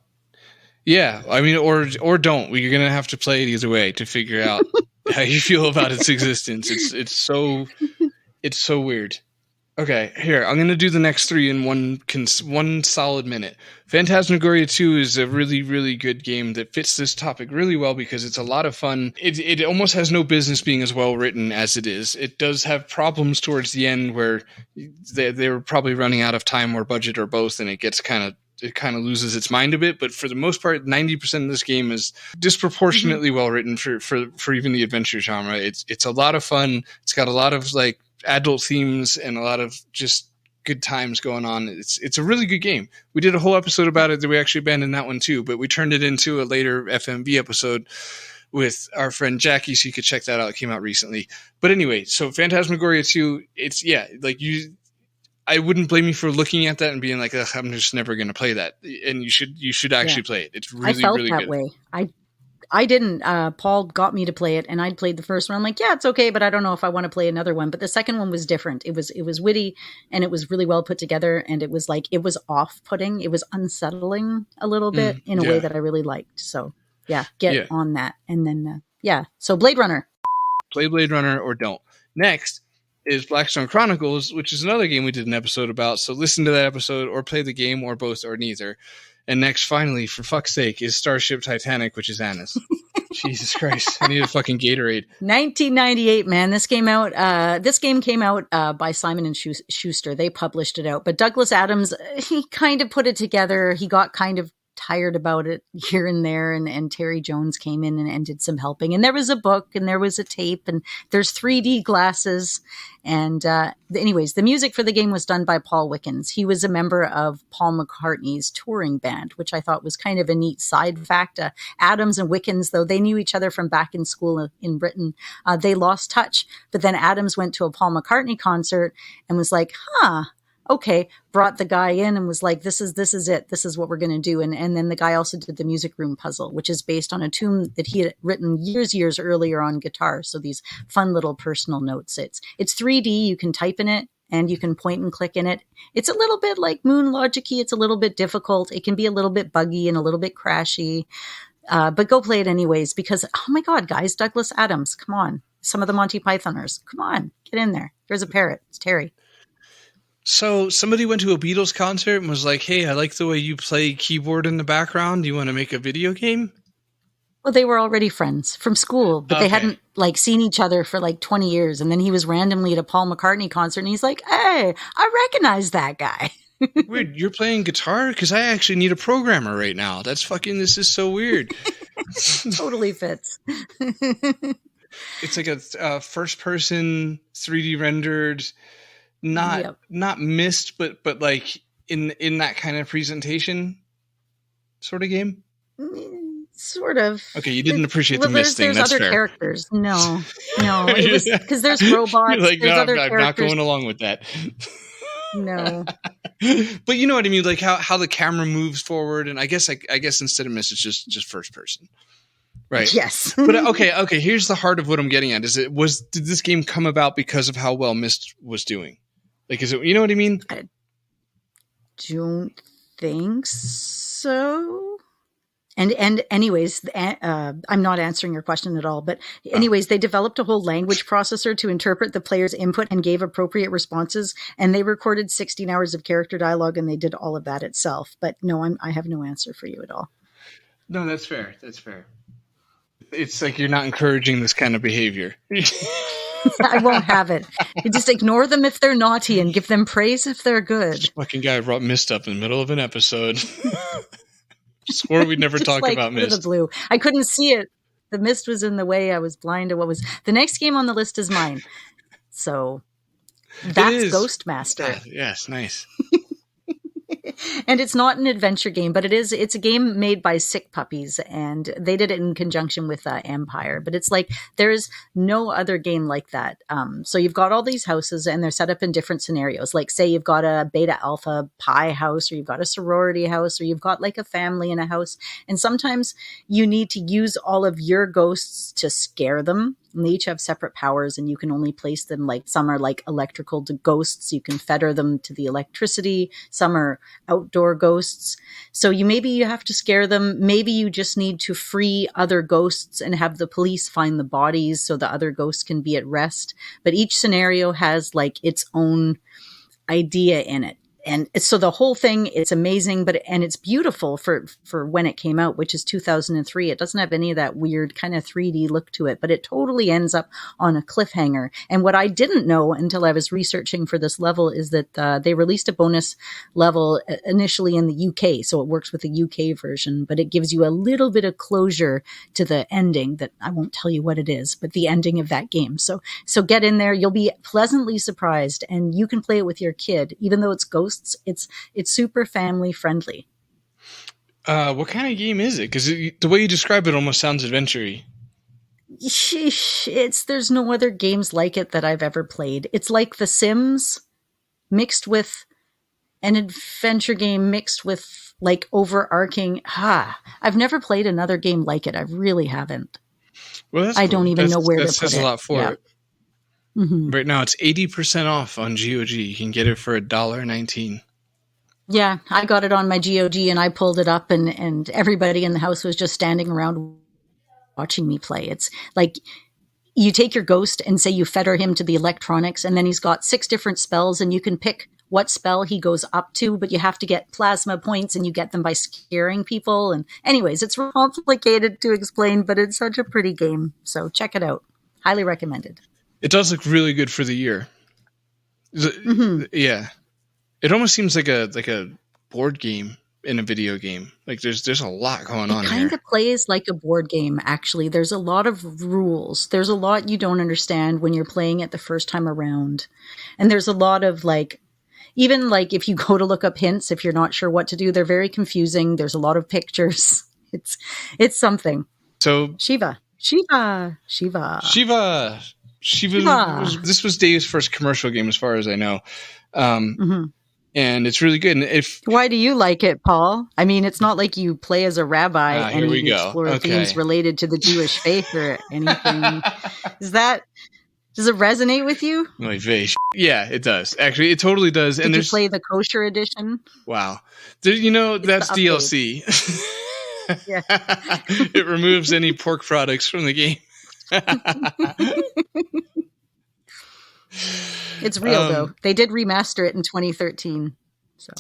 D: yeah. I mean, or don't. You're going to have to play it either way to figure out how you feel about its existence. It's so weird. Okay, here, I'm going to do the next three in one solid minute. Phantasmagoria 2 is a really, really good game that fits this topic really well because it's a lot of fun. It almost has no business being as well written as it is. It does have problems towards the end where they were probably running out of time or budget or both, and it kind of loses its mind a bit. But for the most part, 90% of this game is disproportionately well written for even the adventure genre. It's a lot of fun. It's got a lot of like adult themes and a lot of just good times going on. It's a really good game. We did a whole episode about it that we actually abandoned that one too, but we turned it into a later FMV episode with our friend Jackie, so you could check that out. It came out recently. But anyway, so Phantasmagoria 2, I wouldn't blame you for looking at that and being like, I'm just never going to play that. And you should actually play it. It's really,
C: I felt
D: really
C: that
D: good.
C: way. I didn't. Paul got me to play it, and I'd played the first one. I'm like, yeah, it's okay, but I don't know if I want to play another one. But the second one was different. It was witty, and it was really well put together, and it was off-putting. It was unsettling a little bit in a way that I really liked. So yeah, get on that. And then so Blade Runner.
D: Play Blade Runner or don't. Next is Blackstone Chronicles, which is another game we did an episode about. So listen to that episode or play the game or both or neither. And next, finally, for fuck's sake, is Starship Titanic, which is Anna's. Jesus Christ. I need a fucking Gatorade.
C: 1998, man. This game came out by Simon & Schuster. They published it out. But Douglas Adams, he kind of put it together. He got kind of tired about it here and there, and Terry Jones came in and did some helping, and there was a book and there was a tape and there's 3D glasses, and anyways, the music for the game was done by Paul Wickens. He was a member of Paul McCartney's touring band, which I thought was kind of a neat side fact. Adams and Wickens, though they knew each other from back in school in Britain, they lost touch, but then Adams went to a Paul McCartney concert and was like, okay, brought the guy in and was like, this is it. This is what we're going to do. And then the guy also did the Music Room Puzzle, which is based on a tune that he had written years earlier on guitar. So these fun little personal notes. It's 3D. You can type in it and you can point and click in it. It's a little bit like Moon Logic-y. It's a little bit difficult. It can be a little bit buggy and a little bit crashy. But go play it anyways, because, oh my God, guys, Douglas Adams, come on. Some of the Monty Pythoners, come on, get in there. There's a parrot. It's Terry.
D: So somebody went to a Beatles concert and was like, hey, I like the way you play keyboard in the background. Do you want to make a video game?
C: Well, they were already friends from school, but they hadn't seen each other for 20 years. And then he was randomly at a Paul McCartney concert and he's like, hey, I recognize that guy.
D: Weird. You're playing guitar? Because I actually need a programmer right now. This is so weird.
C: Totally fits.
D: It's like a first person 3D rendered, not mist, but like in that kind of presentation sort of game.
C: Sort of.
D: Okay, you didn't appreciate the mist thing.
C: There's
D: That's
C: other
D: fair.
C: Characters. No. It was because there's robots.
D: You're like,
C: there's
D: no,
C: other
D: I'm not going along with that.
C: No.
D: But you know what I mean, like how the camera moves forward, and I guess instead of mist, it's just first person. Right.
C: Yes.
D: But okay. Here's the heart of what I'm getting at. Did this game come about because of how well Myst was doing? Like, is it? You know what I mean?
C: I don't think so. And anyways, I'm not answering your question at all. But anyways, they developed a whole language processor to interpret the player's input and gave appropriate responses. And they recorded 16 hours of character dialogue, and they did all of that itself. But no, I have no answer for you at all.
D: No, that's fair. That's fair. It's like you're not encouraging this kind of behavior.
C: I won't have it. You just ignore them if they're naughty and give them praise if they're good.
D: This fucking guy brought Myst up in the middle of an episode. Swore we'd never talk about Myst.
C: The blue. I couldn't see it. The mist was in the way. I was blind to what was. The next game on the list is mine. So that's Ghostmaster.
D: Yes, nice.
C: And it's not an adventure game, but it's a game made by Sick Puppies, and they did it in conjunction with Empire. But it's like there's no other game like that. So you've got all these houses, and they're set up in different scenarios. Like, say you've got a Beta Alpha Pi house, or you've got a sorority house, or you've got like a family in a house. And sometimes you need to use all of your ghosts to scare them. And they each have separate powers, and you can only place them, like some are like electrical ghosts. You can fetter them to the electricity. Some are outdoor ghosts. So maybe you have to scare them. Maybe you just need to free other ghosts and have the police find the bodies so the other ghosts can be at rest. But each scenario has like its own idea in it. And so the whole thing, it's amazing, and it's beautiful for when it came out, which is 2003. It doesn't have any of that weird kind of 3D look to it, but it totally ends up on a cliffhanger. And what I didn't know until I was researching for this level is that they released a bonus level initially in the UK. So it works with the UK version, but it gives you a little bit of closure to the ending that I won't tell you what it is, but the ending of that game. So get in there. You'll be pleasantly surprised, and you can play it with your kid, even though it's ghosts. It's super family friendly.
D: What kind of game is it? Because the way you describe it almost sounds adventure-y.
C: There's no other games like it that I've ever played. It's like The Sims mixed with an adventure game mixed with like overarching. I've never played another game like it. I really haven't.
D: Well, that's
C: I
D: cool.
C: don't even know where to put it.
D: That says a lot for it.
C: Mm-hmm.
D: Right now, it's 80% off on GOG. You can get it for $1.19.
C: Yeah, I got it on my GOG and I pulled it up and everybody in the house was just standing around watching me play. It's like you take your ghost and say you fetter him to the electronics, and then he's got 6 different spells and you can pick what spell he goes up to, but you have to get plasma points and you get them by scaring people. And anyways, it's complicated to explain, but it's such a pretty game. So check it out. Highly recommended.
D: It does look really good for the year. Yeah. It almost seems like a board game in a video game. Like there's a lot going on here.
C: It kind of plays like a board game, actually. There's a lot of rules. There's a lot you don't understand when you're playing it the first time around. And there's a lot of like, even like if you go to look up hints, if you're not sure what to do, they're very confusing. There's a lot of pictures. It's something.
D: So
C: Shiva.
D: This was Dave's first commercial game, as far as I know. And it's really good. And
C: why do you like it, Paul? I mean, it's not like you play as a rabbi and you explore themes related to the Jewish faith or anything. Does it resonate with you?
D: Yeah, it does. Actually, it totally does.
C: Did you play the kosher edition?
D: Wow. That's DLC.
C: Yeah.
D: It removes any pork products from the game.
C: It's real, though. They did remaster it in 2013. So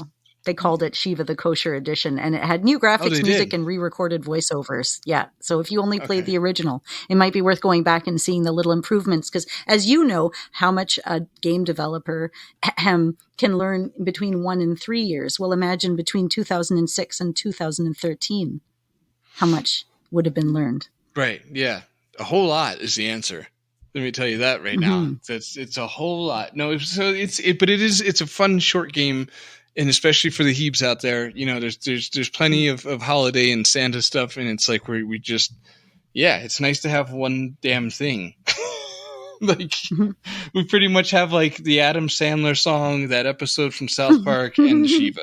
C: they called it Shiva the Kosher Edition. And it had new graphics, music, and re-recorded voiceovers. Yeah. So if you only played the original, it might be worth going back and seeing the little improvements. Because as you know, how much a game developer can learn between 1 and 3 years. Well, imagine between 2006 and 2013, how much would have been learned.
D: Right. Yeah. A whole lot is the answer. Let me tell you that right now. It's a whole lot. No, so it's a fun short game, and especially for the Hebes out there, there's plenty of holiday and Santa stuff, and it's like we just it's nice to have one damn thing. Like we pretty much have like the Adam Sandler song, that episode from South Park, and the Shiva.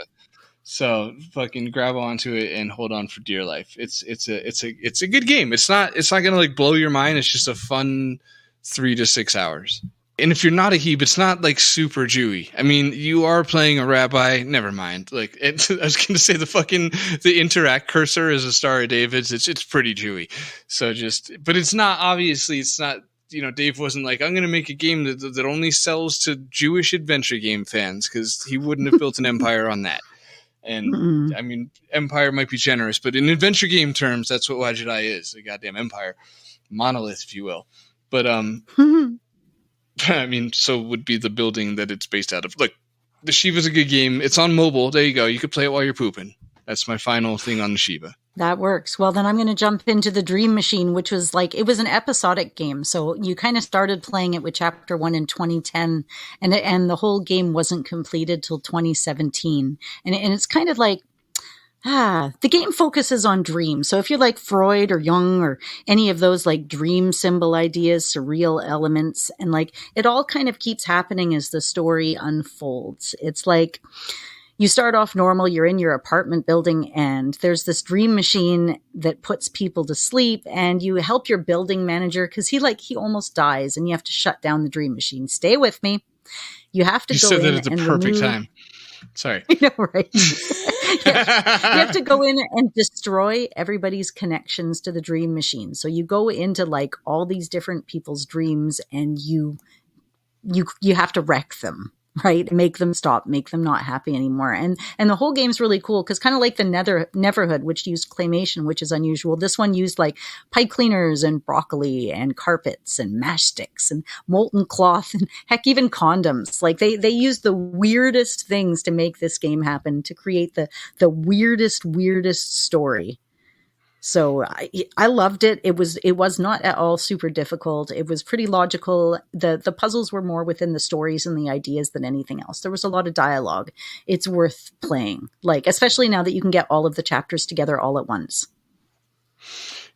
D: So fucking grab onto it and hold on for dear life. It's a good game. It's not gonna like blow your mind. It's just a fun 3 to 6 hours. And if you're not a Hebe, it's not like super Jewy. I mean, you are playing a rabbi. Never mind. Like I was going to say the interact cursor is a Star of David's. It's pretty Jewy. So but it's not, obviously it's not, Dave wasn't like, I'm going to make a game that only sells to Jewish adventure game fans, because he wouldn't have built an empire on that. And I mean, empire might be generous, but in adventure game terms, that's what Wajidai is, a goddamn empire. Monolith, if you will. But, I mean, so would be the building that it's based out of. Look, the Shiva's a good game. It's on mobile. There you go. You could play it while you're pooping. That's my final thing on the Shiva.
C: That works. Well, then I'm going to jump into the Dream Machine, which was like, it was an episodic game. So you kind of started playing it with Chapter 1 in 2010, and the whole game wasn't completed till 2017. And it's kind of like, the game focuses on dreams. So if you're like Freud or Jung or any of those like dream symbol ideas, surreal elements, and like it all kind of keeps happening as the story unfolds. It's like you start off normal, you're in your apartment building, and there's this dream machine that puts people to sleep, and you help your building manager because he almost dies, and you have to shut down the dream machine. Stay with me. You have to go in. You said that at the perfect time.
D: Sorry.
C: I know, right? You have to go in and destroy everybody's connections to the dream machine. So you go into like all these different people's dreams, and you have to wreck them, right? Make them stop, make them not happy anymore. And the whole game's really cool because kind of like the Neverhood, which used claymation, which is unusual. This one used like pipe cleaners and broccoli and carpets and matchsticks and molten cloth and heck, even condoms. Like they used the weirdest things to make this game happen, to create the weirdest story. So I loved it. It was not at all super difficult. It was pretty logical. The puzzles were more within the stories and the ideas than anything else. There was a lot of dialogue. It's worth playing, like especially now that you can get all of the chapters together all at once.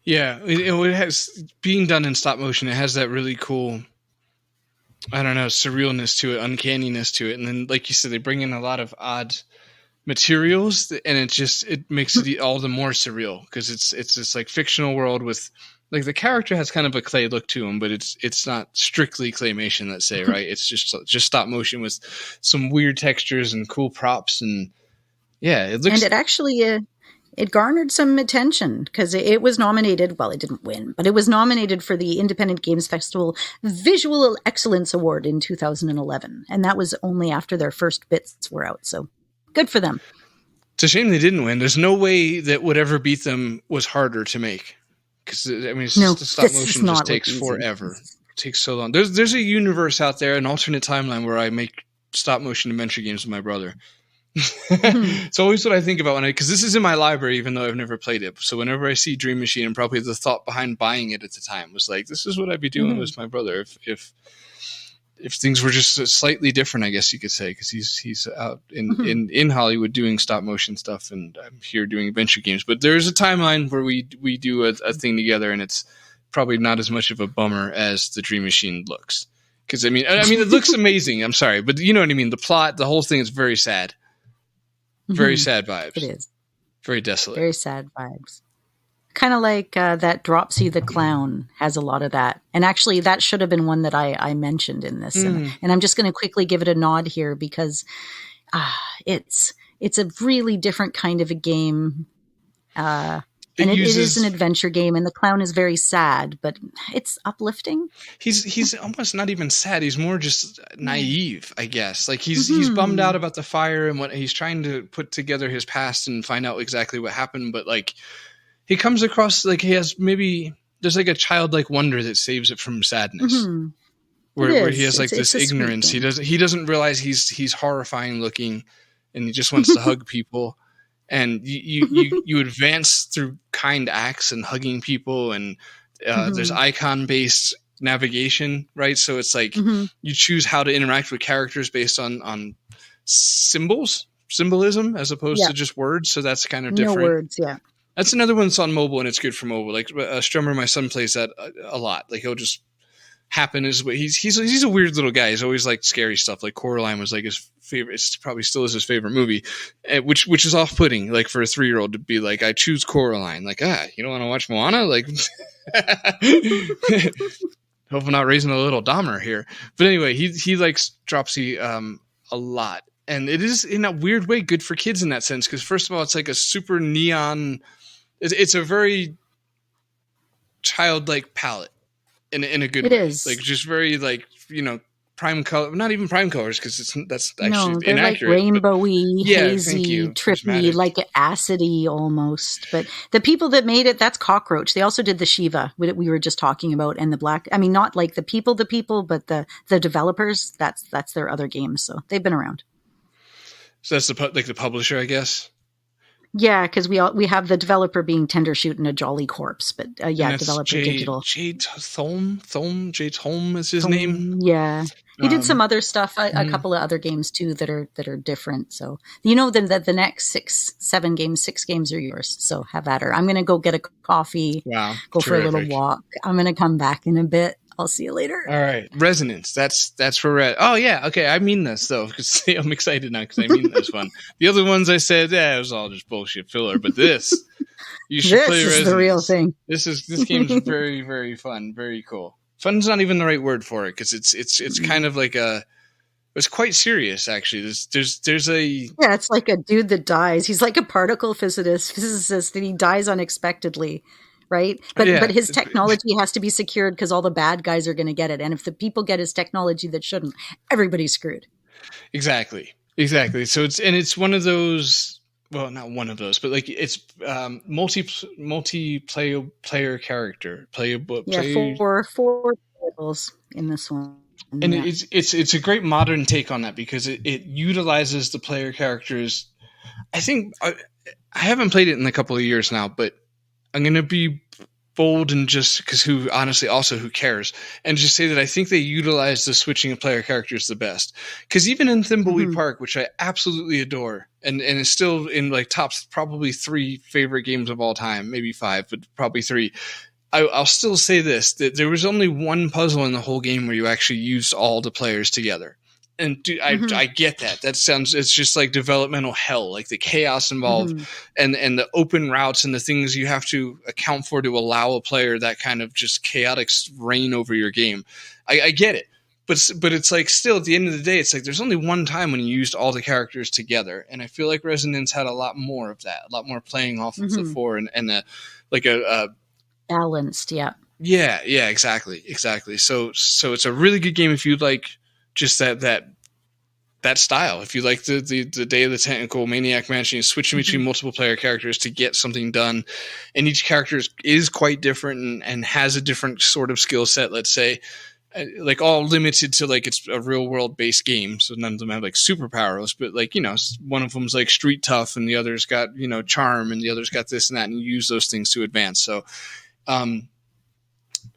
D: Yeah, it has, being done in stop motion, it has that really cool, I don't know, surrealness to it, uncanniness to it. And then, like you said, they bring in a lot of odd materials, and it makes it all the more surreal because it's this like fictional world with like the character has kind of a clay look to him, but it's not strictly claymation, let's say, right? It's just stop motion with some weird textures and cool props, and yeah, it looks.
C: And it actually it garnered some attention because it was nominated. Well, it didn't win, but it was nominated for the Independent Games Festival Visual Excellence Award in 2011, and that was only after their first bits were out. So good for them.
D: It's a shame they didn't win. There's no way that whatever beat them was harder to make. Because I mean, the stop motion just takes forever. It takes so long. There's a universe out there, an alternate timeline where I make stop motion adventure games with my brother. It's always what I think about because this is in my library, even though I've never played it. So whenever I see Dream Machine, and probably the thought behind buying it at the time was like, this is what I'd be doing with my brother if things were just slightly different, I guess you could say, because he's out in Hollywood doing stop motion stuff, and I'm here doing adventure games. But there's a timeline where we do a thing together, and it's probably not as much of a bummer as the Dream Machine looks. Because I mean, it looks amazing. I'm sorry, but you know what I mean. The plot, the whole thing is very sad, very sad vibes.
C: It is
D: very desolate,
C: very sad vibes. Kind of like that Dropsy the Clown has a lot of that. And actually, that should have been one that I mentioned in this. And I'm just going to quickly give it a nod here because it's a really different kind of a game. And it is an adventure game, and the clown is very sad, but it's uplifting.
D: He's almost not even sad. He's more just naive, I guess. Like he's bummed out about the fire and what he's trying to put together his past and find out exactly what happened. But like, he comes across like he has there's like a childlike wonder that saves it from sadness, where he has like this ignorance. He doesn't realize he's horrifying looking, and he just wants to hug people. And you advance through kind acts and hugging people, and there's icon based navigation, right? So it's like you choose how to interact with characters based on symbolism as opposed to just words. So that's kind of different.
C: No words, yeah.
D: That's another one that's on mobile, and it's good for mobile. Like Strummer, my son, plays that a lot. Like he'll just happen his way. He's a weird little guy. He's always liked scary stuff. Like Coraline was like his favorite. It's probably still is his favorite movie, which is off putting. Like for a 3-year-old to be like, I choose Coraline. Like you don't want to watch Moana? Like, hope I'm not raising a little Dahmer here. But anyway, he likes Dropsy a lot. And it is in a weird way good for kids in that sense. Because first of all, it's like a super neon. It's a very childlike palette in a good way. It is like just very like prime color, not even prime colors because that's actually inaccurate.
C: Like rainbowy, hazy, trippy, like acidy almost. But the people that made it, that's Cockroach. They also did the Shiva we were just talking about, and the Black. I mean, not like the people, but the developers. That's their other games. So they've been around.
D: So that's the publisher, I guess.
C: Yeah, because we have the developer being Tendershoot and a Jolly Corpse, but developer digital.
D: Jade Thome is his name.
C: Yeah, he did some other stuff, a couple of other games too that are different. So the next 6 games are yours. So have at her. I'm gonna go get a coffee. Wow, go for a little walk. I'm gonna come back in a bit. I'll see you later.
D: All right. Resonance. That's for Red. Oh, yeah. Okay. I mean this, though, because I'm excited now because I mean this one. The other ones I said, it was all just bullshit filler. But this, you should play Resonance. This is the real thing. This game's very, very fun. Very cool. Fun's not even the right word for it because it's kind of like it's quite serious, actually. There's a...
C: Yeah, it's like a dude that dies. He's like a particle physicist, and he dies unexpectedly. Right. But his technology has to be secured because all the bad guys are going to get it. And if the people get his technology that shouldn't, everybody's screwed.
D: Exactly. So it's one of those, well, not one of those, but like it's multiplayer character.
C: Four players in this one.
D: And it's a great modern take on that because it utilizes the player characters. I think I haven't played it in a couple of years now, but I'm going to be bold and just because who cares and just say that I think they utilize the switching of player characters the best because even in Thimbleweed Park, which I absolutely adore and is still in like top probably 3 favorite games of all time, maybe 5, but probably 3. I'll still say this, that there was only one puzzle in the whole game where you actually used all the players together. And dude, I get that. It's just like developmental hell, like the chaos involved and the open routes and the things you have to account for to allow a player that kind of just chaotic reign over your game. I get it. But it's like still at the end of the day, it's like there's only one time when you used all the characters together. And I feel like Resonance had a lot more of that, a lot more playing off of the 4 and a
C: balanced. Yeah.
D: Yeah, exactly. So it's a really good game if you like just that style. If you like the Day of the Tentacle, Maniac Mansion, switching between multiple player characters to get something done, and each character is quite different and has a different sort of skill set, let's say, like all limited to like it's a real world based game, so none of them have like superpowers, but like, you know, one of them's like street tough and the other's got, you know, charm and the other's got this and that, and you use those things to advance. So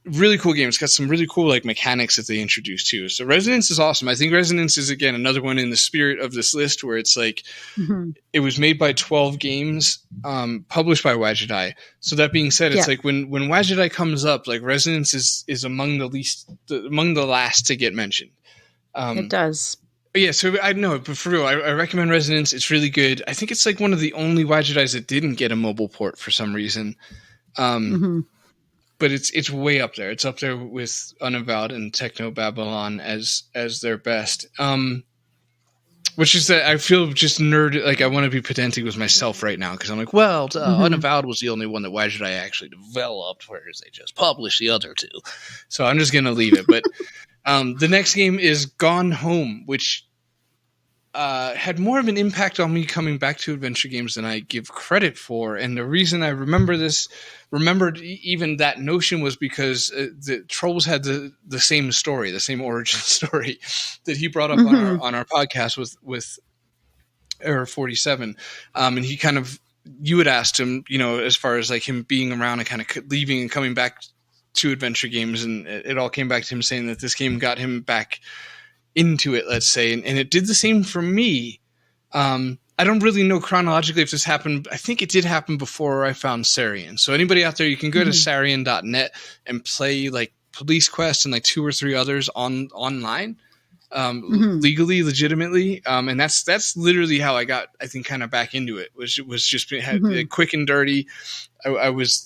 D: really cool game. It's got some really cool like mechanics that they introduced too. So Resonance is awesome. I think Resonance is again another one in the spirit of this list where it's like it was made by 12 games, published by WashortEye. So that being said, it's like when WashortEye comes up, like Resonance is among the last to get mentioned.
C: It does.
D: Yeah, so I know, but for real, I recommend Resonance. It's really good. I think it's like one of the only WashortEyes that didn't get a mobile port for some reason. But it's way up there. It's up there with Unavowed and Techno Babylon as their best. Which is that I feel just nerd. Like I want to be pedantic with myself right now because I'm like, well, Unavowed was the only one that WashortEye actually developed, whereas they just published the other two. So I'm just gonna leave it. But the next game is Gone Home, which had more of an impact on me coming back to adventure games than I give credit for. And the reason I remembered even that notion was because the Trolls had the same story, the same origin story that he brought up on our podcast with Error 47. And he kind of, you had asked him, you know, as far as like him being around and kind of leaving and coming back to adventure games. And it all came back to him saying that this game got him back into it, let's say, and it did the same for me. I don't really know chronologically if this happened. I think it did happen before I found Sarian. So anybody out there, you can go to Sarian.net and play like Police Quest and like 2 or 3 others online, legally, legitimately. And that's literally how I got, I think, kind of back into it. Was just like, quick and dirty. I was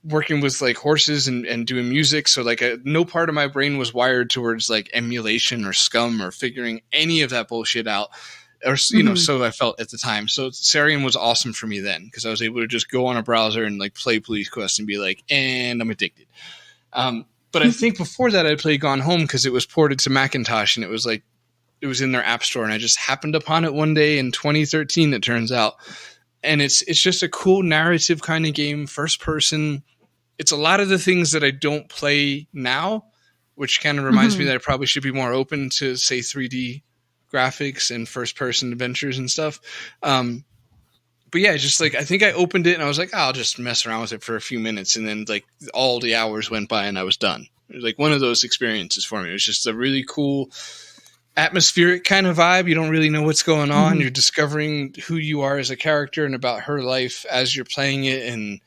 D: working with like horses and doing music. So like no part of my brain was wired towards like emulation or scum or figuring any of that bullshit out. Or, you know, so I felt at the time. So Sarian was awesome for me then because I was able to just go on a browser and like play Police Quest and be like, and I'm addicted. But I think before that I played Gone Home because it was ported to Macintosh and it was in their app store and I just happened upon it one day in 2013, it turns out. And it's just a cool narrative kind of game, first person. It's a lot of the things that I don't play now, which kind of reminds me that I probably should be more open to, say, 3D graphics and first person adventures and stuff. But yeah, just like I think I opened it and I was like, I'll just mess around with it for a few minutes. And then like all the hours went by and I was done. It was like one of those experiences for me. It was just a really cool atmospheric kind of vibe. You don't really know what's going on. You're discovering who you are as a character and about her life as you're playing it. And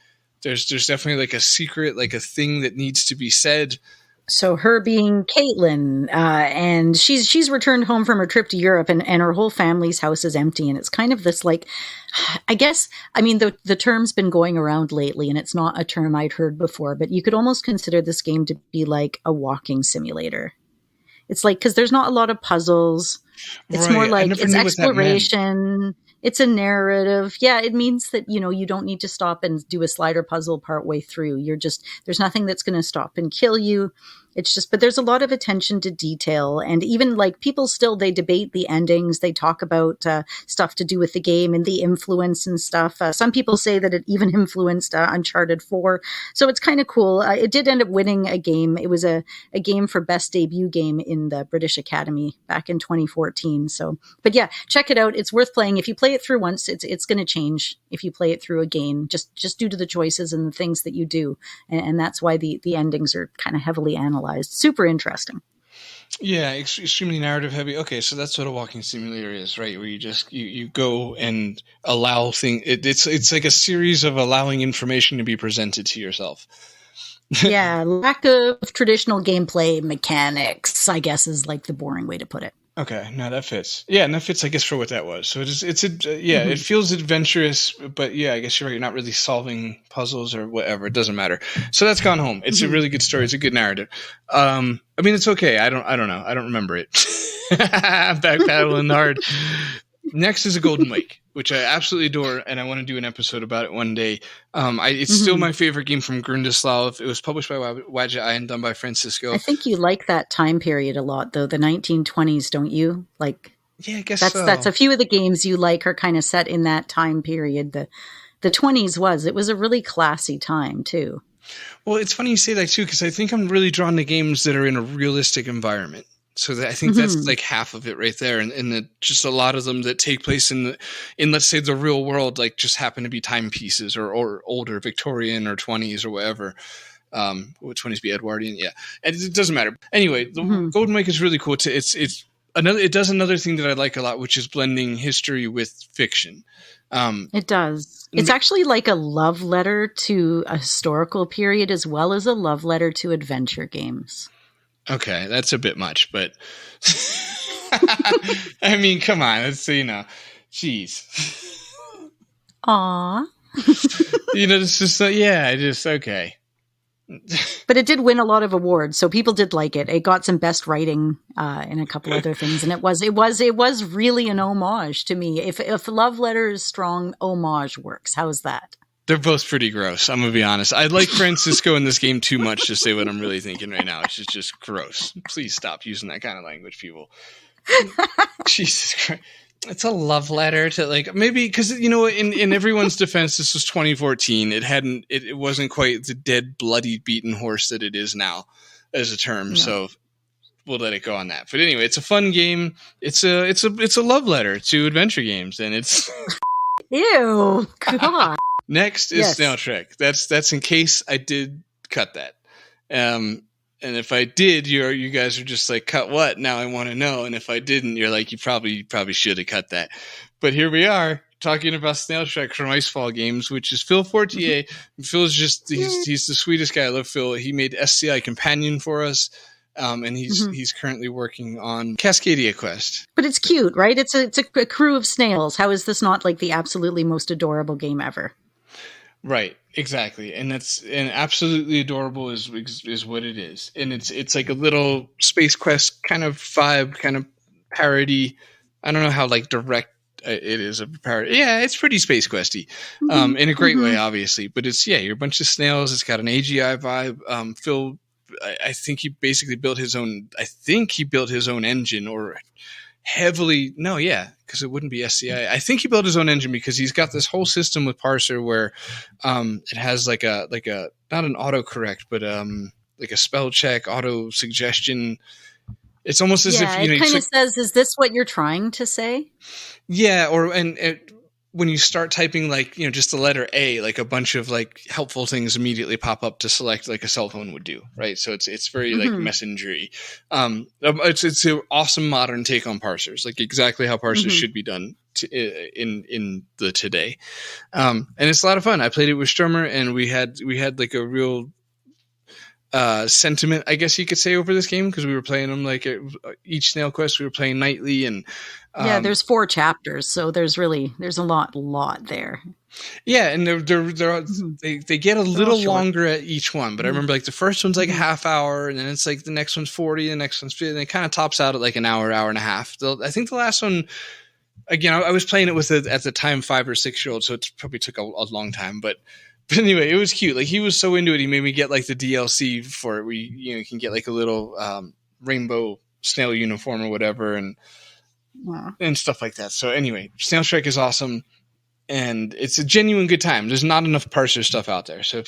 D: there's definitely like a secret, like a thing that needs to be said.
C: So her being Caitlin, and she's returned home from her trip to Europe, and her whole family's house is empty, and it's kind of this like, I guess, I mean, the term's been going around lately, and it's not a term I'd heard before, but you could almost consider this game to be like a walking simulator. It's like, because there's not a lot of puzzles. It's more like it's exploration. It's a narrative. Yeah, it means that, you know, you don't need to stop and do a slider puzzle partway through. There's nothing that's going to stop and kill you. It's just, but there's a lot of attention to detail. And even like people still, they debate the endings. They talk about stuff to do with the game and the influence and stuff. Some people say that it even influenced Uncharted 4. So it's kind of cool. It did end up winning a game. It was a game for best debut game in the British Academy back in 2014. So, but yeah, check it out. It's worth playing. If you play it through once, it's going to change if you play it through again, just due to the choices and the things that you do. And that's why the endings are kind of heavily analyzed. Super interesting.
D: Yeah, extremely narrative heavy. Okay, so that's what a walking simulator is, right? Where you just you go and allow things. It's like a series of allowing information to be presented to yourself.
C: Yeah, lack of traditional gameplay mechanics, I guess, is like the boring way to put it.
D: Okay, no, that fits. Yeah, and that fits, I guess, for what that was. So it feels adventurous, but yeah, I guess you're right. You're not really solving puzzles or whatever. It doesn't matter. So that's Gone Home. It's a really good story. It's a good narrative. I mean, it's okay. I don't know. I don't remember it. Backpedaling hard. Next is A Golden Wake, which I absolutely adore, and I want to do an episode about it one day. It's still my favorite game from Grundislav. It was published by Wishlist and done by Francisco.
C: I think you like that time period a lot, though, the 1920s, don't you? Like,
D: yeah, I guess
C: so. That's a few of the games you like are kind of set in that time period. The 20s it was a really classy time, too.
D: Well, it's funny you say that, too, because I think I'm really drawn to games that are in a realistic environment. So I think that's like half of it right there, and just a lot of them that take place in let's say the real world, like just happen to be timepieces or older Victorian or 20s or whatever. Would 20s be Edwardian? Yeah, and it doesn't matter. Anyway, the Golden Wake is really cool. It does another thing that I like a lot, which is blending history with fiction.
C: It does. It's actually like a love letter to a historical period as well as a love letter to adventure games.
D: Okay, that's a bit much, but I mean, come on, let's say, jeez.
C: Aww.
D: It's just, okay.
C: But it did win a lot of awards, so people did like it. It got some best writing and a couple other things, and it was really an homage to me. If love letter is strong, homage works. How's that?
D: They're both pretty gross. I'm gonna be honest. I like Francisco in this game too much to say what I'm really thinking right now. It's just gross. Please stop using that kind of language, people. Jesus Christ. It's a love letter to maybe because in everyone's defense, this was 2014. It wasn't quite the dead, bloody, beaten horse that it is now as a term. No. So we'll let it go on that. But anyway, it's a fun game. It's a love letter to adventure games, and it's
C: ew. God.
D: Next is Snail Trek. That's in case I did cut that. And if I did, you guys are just like, cut what? Now I want to know. And if I didn't, you're like, you probably should have cut that. But here we are talking about Snail Trek from Icefall Games, which is Phil Fortier. Phil's he's the sweetest guy. I love Phil. He made SCI Companion for us. And he's currently working on Cascadia Quest.
C: But it's cute, right? It's a crew of snails. How is this not like the absolutely most adorable game ever?
D: Right, exactly, and absolutely adorable is what it is, and it's like a little Space Quest kind of vibe, kind of parody. I don't know how direct it is a parody. Yeah, it's pretty Space Questy, in a great way, obviously. But you're a bunch of snails. It's got an AGI vibe. Phil, I think he basically built his own. I think he built his own engine or. Heavily because it wouldn't be SCI. I think he built his own engine because he's got this whole system with Parser where it has like a not an autocorrect but like a spell check, auto suggestion. It's almost as if
C: it kind of says, "Is this what you're trying to say?" Yeah,
D: when you start typing just the letter A, a bunch of helpful things immediately pop up to select like a cell phone would do, right? So it's very messengery. It's an awesome modern take on parsers, exactly how parsers should be done in the today. And it's a lot of fun. I played it with Sturmer, and we had a real sentiment, I guess you could say, over this game because we were playing them each snail quest we were playing nightly, and
C: there's 4 chapters, so there's a lot there.
D: Yeah, and they get a little longer at each one, but I remember the first one's a half hour, and then it's the next one's 40, the next one's 50, and it kind of tops out at an hour and a half. I think the last one, again, I was playing it with at the time 5 or 6 year old, so it probably took a long time, but anyway, it was cute. He was so into it, he made me get the DLC for it. You can get a little rainbow snail uniform or whatever, and stuff like that. So anyway, Snail Trek is awesome, and it's a genuine good time. There's not enough parser stuff out there, so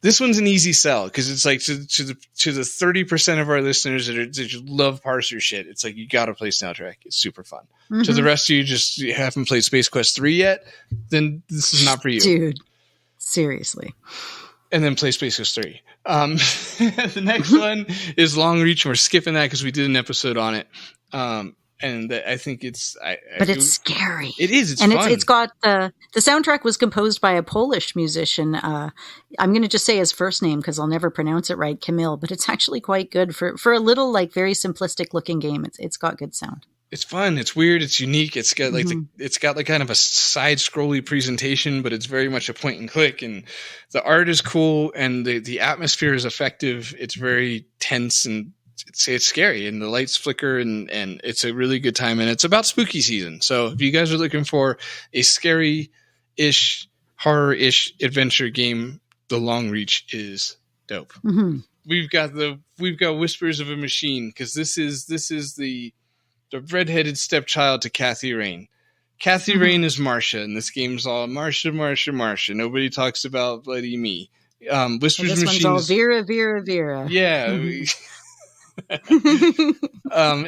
D: this one's an easy sell because it's to the 30% of our listeners that love parser shit. It's you got to play Snail Trek. It's super fun. To the rest of you haven't played Space Quest 3 yet, then this is not for you,
C: dude. Seriously.
D: And then play Space Quest 3. The next one is Long Reach. We're skipping that because we did an episode on it. And I think it's
C: but it's scary.
D: It is. It's
C: and
D: fun.
C: It's got the soundtrack was composed by a Polish musician. I'm going to just say his first name because I'll never pronounce it right, Kamil. But it's actually quite good for a little like very simplistic looking game. It's got good sound. It's
D: fun. It's weird. It's unique. It's got like it's got like kind of a side scrolly presentation, but it's very much a point and click. And the art is cool, and the atmosphere is effective. It's very tense and it's scary, and the lights flicker, and it's a really good time. And it's about spooky season. So if you guys are looking for a scary-ish, horror-ish adventure game, The Long Reach is dope. Mm-hmm. We've got Whispers of a Machine, because this is the redheaded stepchild to Kathy Rain. Kathy Rain is Marcia, and this game's all Marcia. Nobody talks about bloody me. Whispers of a Machine. One's all
C: Vera.
D: Yeah. Mm-hmm.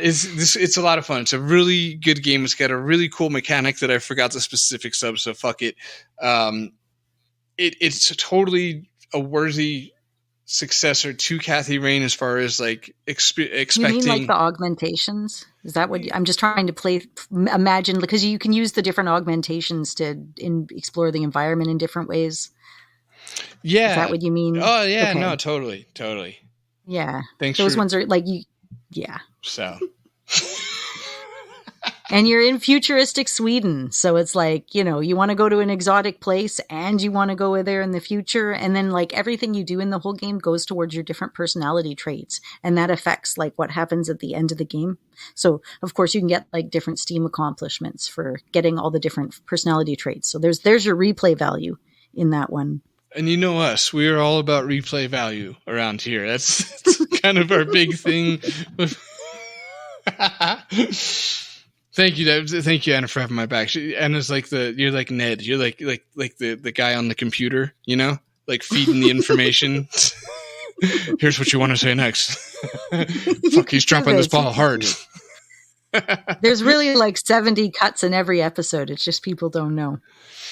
D: It's a lot of fun. It's a really good game. It's got a really cool mechanic that I forgot the specifics of, so fuck it. It's totally a worthy successor to Kathy Rain as far as like expecting.
C: You mean like the augmentations? Is that what I'm just trying to imagine, because you can use the different augmentations to explore the environment in different ways.
D: Yeah.
C: Is that what you mean?
D: Oh yeah, okay. No, totally.
C: Yeah.
D: Thanks.
C: Those ones are like you. Yeah.
D: So.
C: And you're in futuristic Sweden. So it's like, you want to go to an exotic place and you want to go there in the future. And then like everything you do in the whole game goes towards your different personality traits. And that affects like what happens at the end of the game. So of course you can get like different Steam accomplishments for getting all the different personality traits. So there's your replay value in that one.
D: And you know us, we are all about replay value around here. That's kind of our big thing. Thank you, Anna, for having my back. Anna's like you're like Ned. You're like the guy on the computer, like feeding the information. Here's what you want to say next. Fuck, he's dropping this ball hard.
C: There's really like 70 cuts in every episode. It's just people don't know.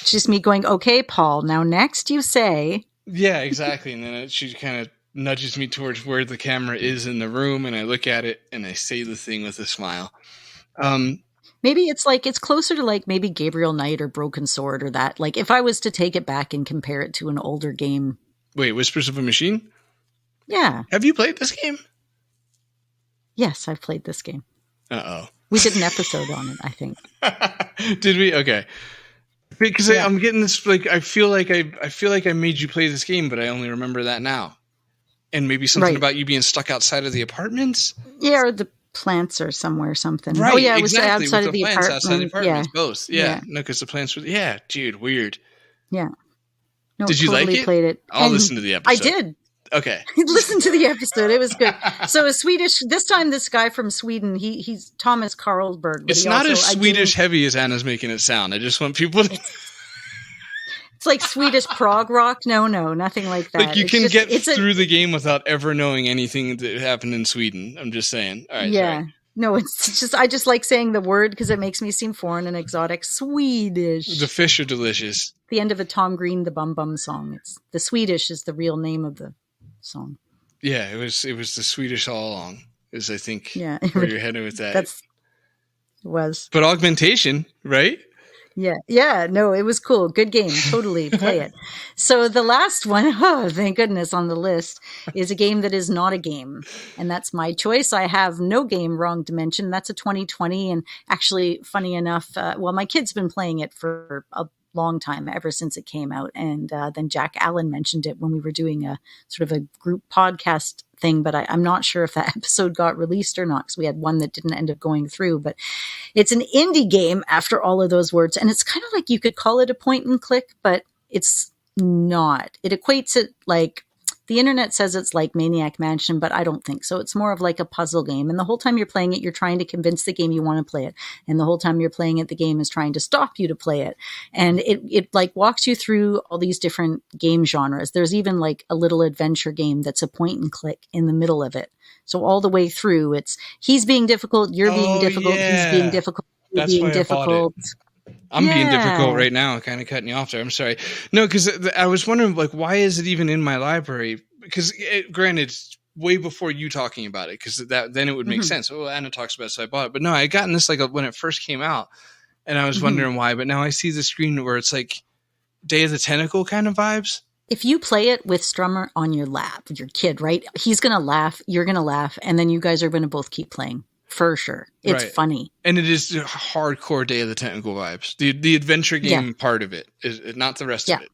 C: It's just me going, okay, Paul, now next you say.
D: Yeah, exactly. And then she kind of nudges me towards where the camera is in the room, and I look at it and I say the thing with a smile.
C: Maybe it's closer to like maybe Gabriel Knight or Broken Sword or that. Like if I was to take it back and compare it to an older game.
D: Wait, Whispers of a Machine?
C: Yeah.
D: Have you played this game?
C: Yes, I've played this game.
D: Uh-oh.
C: We did an episode on it, I think.
D: Did we? Okay. Because I'm getting this, like, I feel like I made you play this game, but I only remember that now. And maybe something about you being stuck outside of the apartments?
C: Yeah, or the plants or somewhere or something.
D: Right,
C: oh yeah, it
D: exactly.
C: was outside of the apartment.
D: Outside the apartments,
C: yeah.
D: both. Yeah. No, because the plants were, dude, weird.
C: Yeah. No,
D: did you
C: totally
D: like it?
C: Played it.
D: I'll listen to the episode.
C: I did.
D: Okay.
C: Listen to the episode. It was good. So a Swedish, this time this guy from Sweden, he's Thomas Carlberg.
D: It's not as Swedish heavy as Anna's making it sound. I just want people to...
C: It's like Swedish prog rock. No, nothing like that.
D: Like you can get through the game without ever knowing anything that happened in Sweden. I'm just saying. All right.
C: Yeah.
D: Sorry.
C: No, it's just, I just like saying the word because it makes me seem foreign and exotic. Swedish.
D: The fish are delicious.
C: The end of the Tom Green, the Bum Bum song. It's the Swedish is the real name of the song.
D: Yeah, it was the Swedish all along. Is I think where you're heading with that.
C: It was.
D: But augmentation, right?
C: Yeah. No, it was cool. Good game. Totally play it. So the last one, oh, thank goodness, on the list is a game that is not a game. And that's my choice. I have no game, Wrong Dimension. That's a 2020. And actually, funny enough, my kid's been playing it for a long time, ever since it came out. And then Jack Allen mentioned it when we were doing a sort of a group podcast thing, but I'm not sure if that episode got released or not, because we had one that didn't end up going through. But it's an indie game after all of those words, and it's kind of like you could call it a point and click, but it's not. It equates it like the internet says it's like Maniac Mansion, but I don't think so. It's more of like a puzzle game, and the whole time you're playing it, you're trying to convince the game you want to play it, and the whole time you're playing it, the game is trying to stop you to play it. And it like walks you through all these different game genres. There's even like a little adventure game that's a point and click in the middle of it. So all the way through, it's he's being difficult, you're being difficult, he's being difficult, you're being difficult.
D: I'm being difficult right now, kind of cutting you off there. I'm sorry. No, because I was wondering, like, why is it even in my library? Because granted, way before you talking about it, because then it would make sense. Oh, Anna talks about it, so I bought it. But no, I had gotten this like when it first came out, and I was wondering why. But now I see the screen where it's like Day of the Tentacle kind of vibes.
C: If you play it with Strummer on your lap, your kid, right? He's going to laugh, you're going to laugh, and then you guys are going to both keep playing. For sure. It's funny.
D: And it is hardcore Day of the Tentacle vibes. The adventure game part of it is not the rest of it.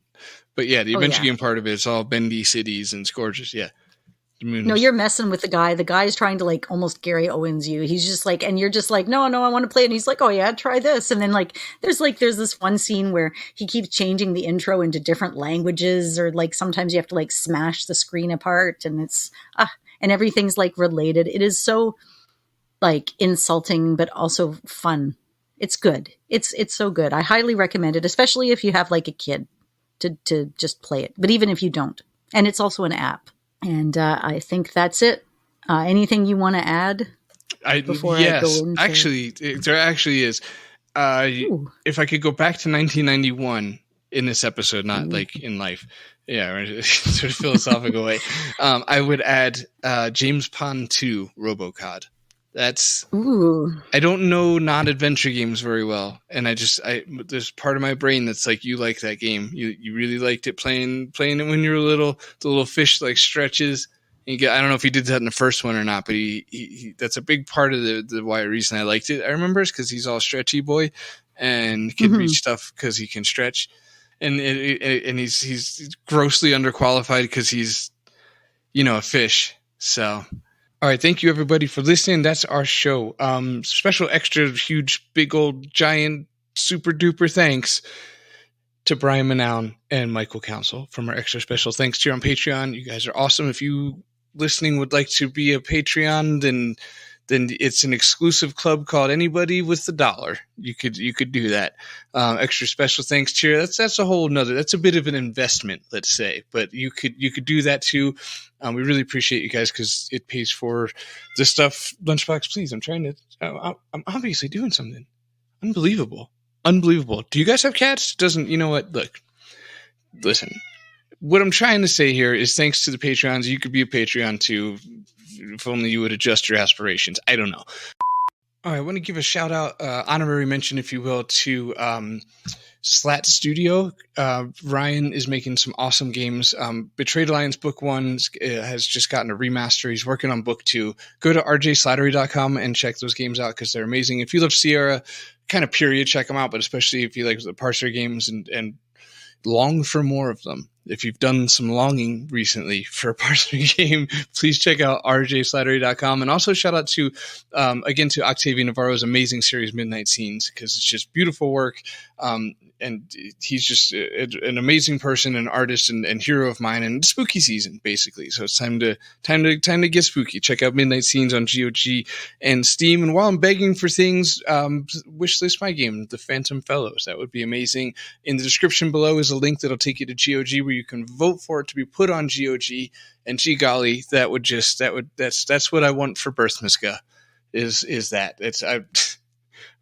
D: But yeah, the adventure game part of it, it's all bendy cities and it's gorgeous. Yeah.
C: No, you're messing with the guy. The guy's trying to like almost Gary Owens you. He's just like, and you're just like, no, I want to play it. And he's like, oh yeah, try this. And then there's this one scene where he keeps changing the intro into different languages, or like sometimes you have to like smash the screen apart, and it's and everything's like related. It is so like insulting, but also fun. It's good. It's so good. I highly recommend it, especially if you have like a kid to just play it. But even if you don't, and it's also an app. And I think that's it. Anything you want to add before I go into...
D: Actually, there actually is. If I could go back to 1991 in this episode, not like in life, sort of philosophical way, I would add James Pond 2 Robocod. That's I don't know non-adventure games very well, and there's part of my brain that's like, you like that game, you really liked it playing it when you were little. The little fish like stretches. I don't know if he did that in the first one or not, but he that's a big part of the reason I liked it. I remember is because he's all stretchy boy and can reach stuff because he can stretch, and he's grossly underqualified because he's a fish. So. All right, thank you everybody for listening. That's our show. Special extra huge big old giant super duper thanks to Brian Manown and Michael Council from our extra special thanks tier on Patreon. You guys are awesome. If you listening would like to be a Patreon, then it's an exclusive club called Anybody with $1. You could do that. Extra special thanks tier. That's a whole nother. That's a bit of an investment, let's say. But you could do that too. We really appreciate you guys because it pays for the stuff. Lunchbox, please. I'm obviously doing something unbelievable. Do you guys have cats? You know what? Look, listen. What I'm trying to say here is thanks to the Patreons, you could be a Patreon too. If only you would adjust your aspirations. I don't know. All right, I want to give a shout out, honorary mention, if you will, to Slat Studio. Ryan is making some awesome games. Betrayed Alliance Book 1 has just gotten a remaster. He's working on Book 2. Go to rjslattery.com and check those games out because they're amazing. If you love Sierra, kind of period, check them out, but especially if you like the parser games and long for more of them. If you've done some longing recently for a parser game, please check out rjslattery.com. And also shout out to, again, to Octavio Navarro's amazing series, Midnight Scenes, because it's just beautiful work. And he's just an amazing person, an artist, and hero of mine. And spooky season, basically. So it's time to get spooky. Check out Midnight Scenes on GOG and Steam. And while I'm begging for things, wishlist my game, The Phantom Fellows. That would be amazing. In the description below is a link that'll take you to GOG where you can vote for it to be put on GOG. And gee golly, that's what I want for Birth Miska. Is that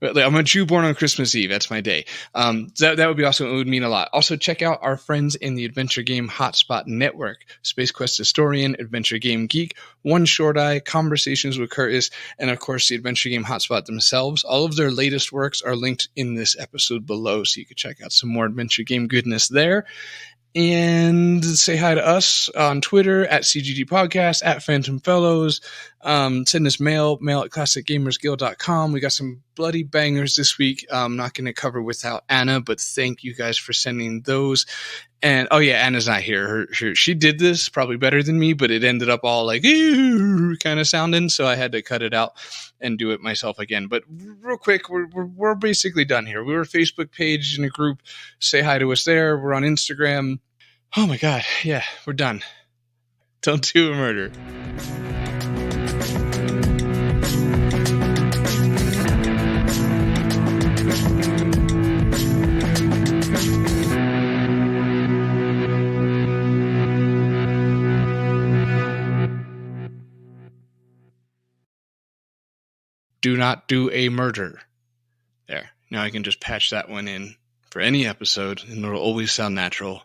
D: I'm a Jew born on Christmas Eve. That's my day. That would be awesome. It would mean a lot. Also, check out our friends in the adventure game Hotspot Network: Space Quest Historian, Adventure Game Geek, OneShortEye, Conversations with Curtis, and of course the adventure game Hotspot themselves. All of their latest works are linked in this episode below, so you can check out some more adventure game goodness there. And say hi to us on Twitter at CGG Podcast, at Phantom Fellows. Send us mail at classicgamersguild.com. We got some bloody bangers this week. I'm not going to cover without Anna, but thank you guys for sending those. And oh yeah, Anna's not here. She did this probably better than me, but it ended up all like kind of sounding, so I had to cut it out and do it myself again. But real quick, we're basically done here. We're a Facebook page in a group. Say hi to us there. We're on Instagram. Oh my God, yeah, we're done. Don't do a murder. Do not do a murder. There. Now I can just patch that one in for any episode, and it'll always sound natural.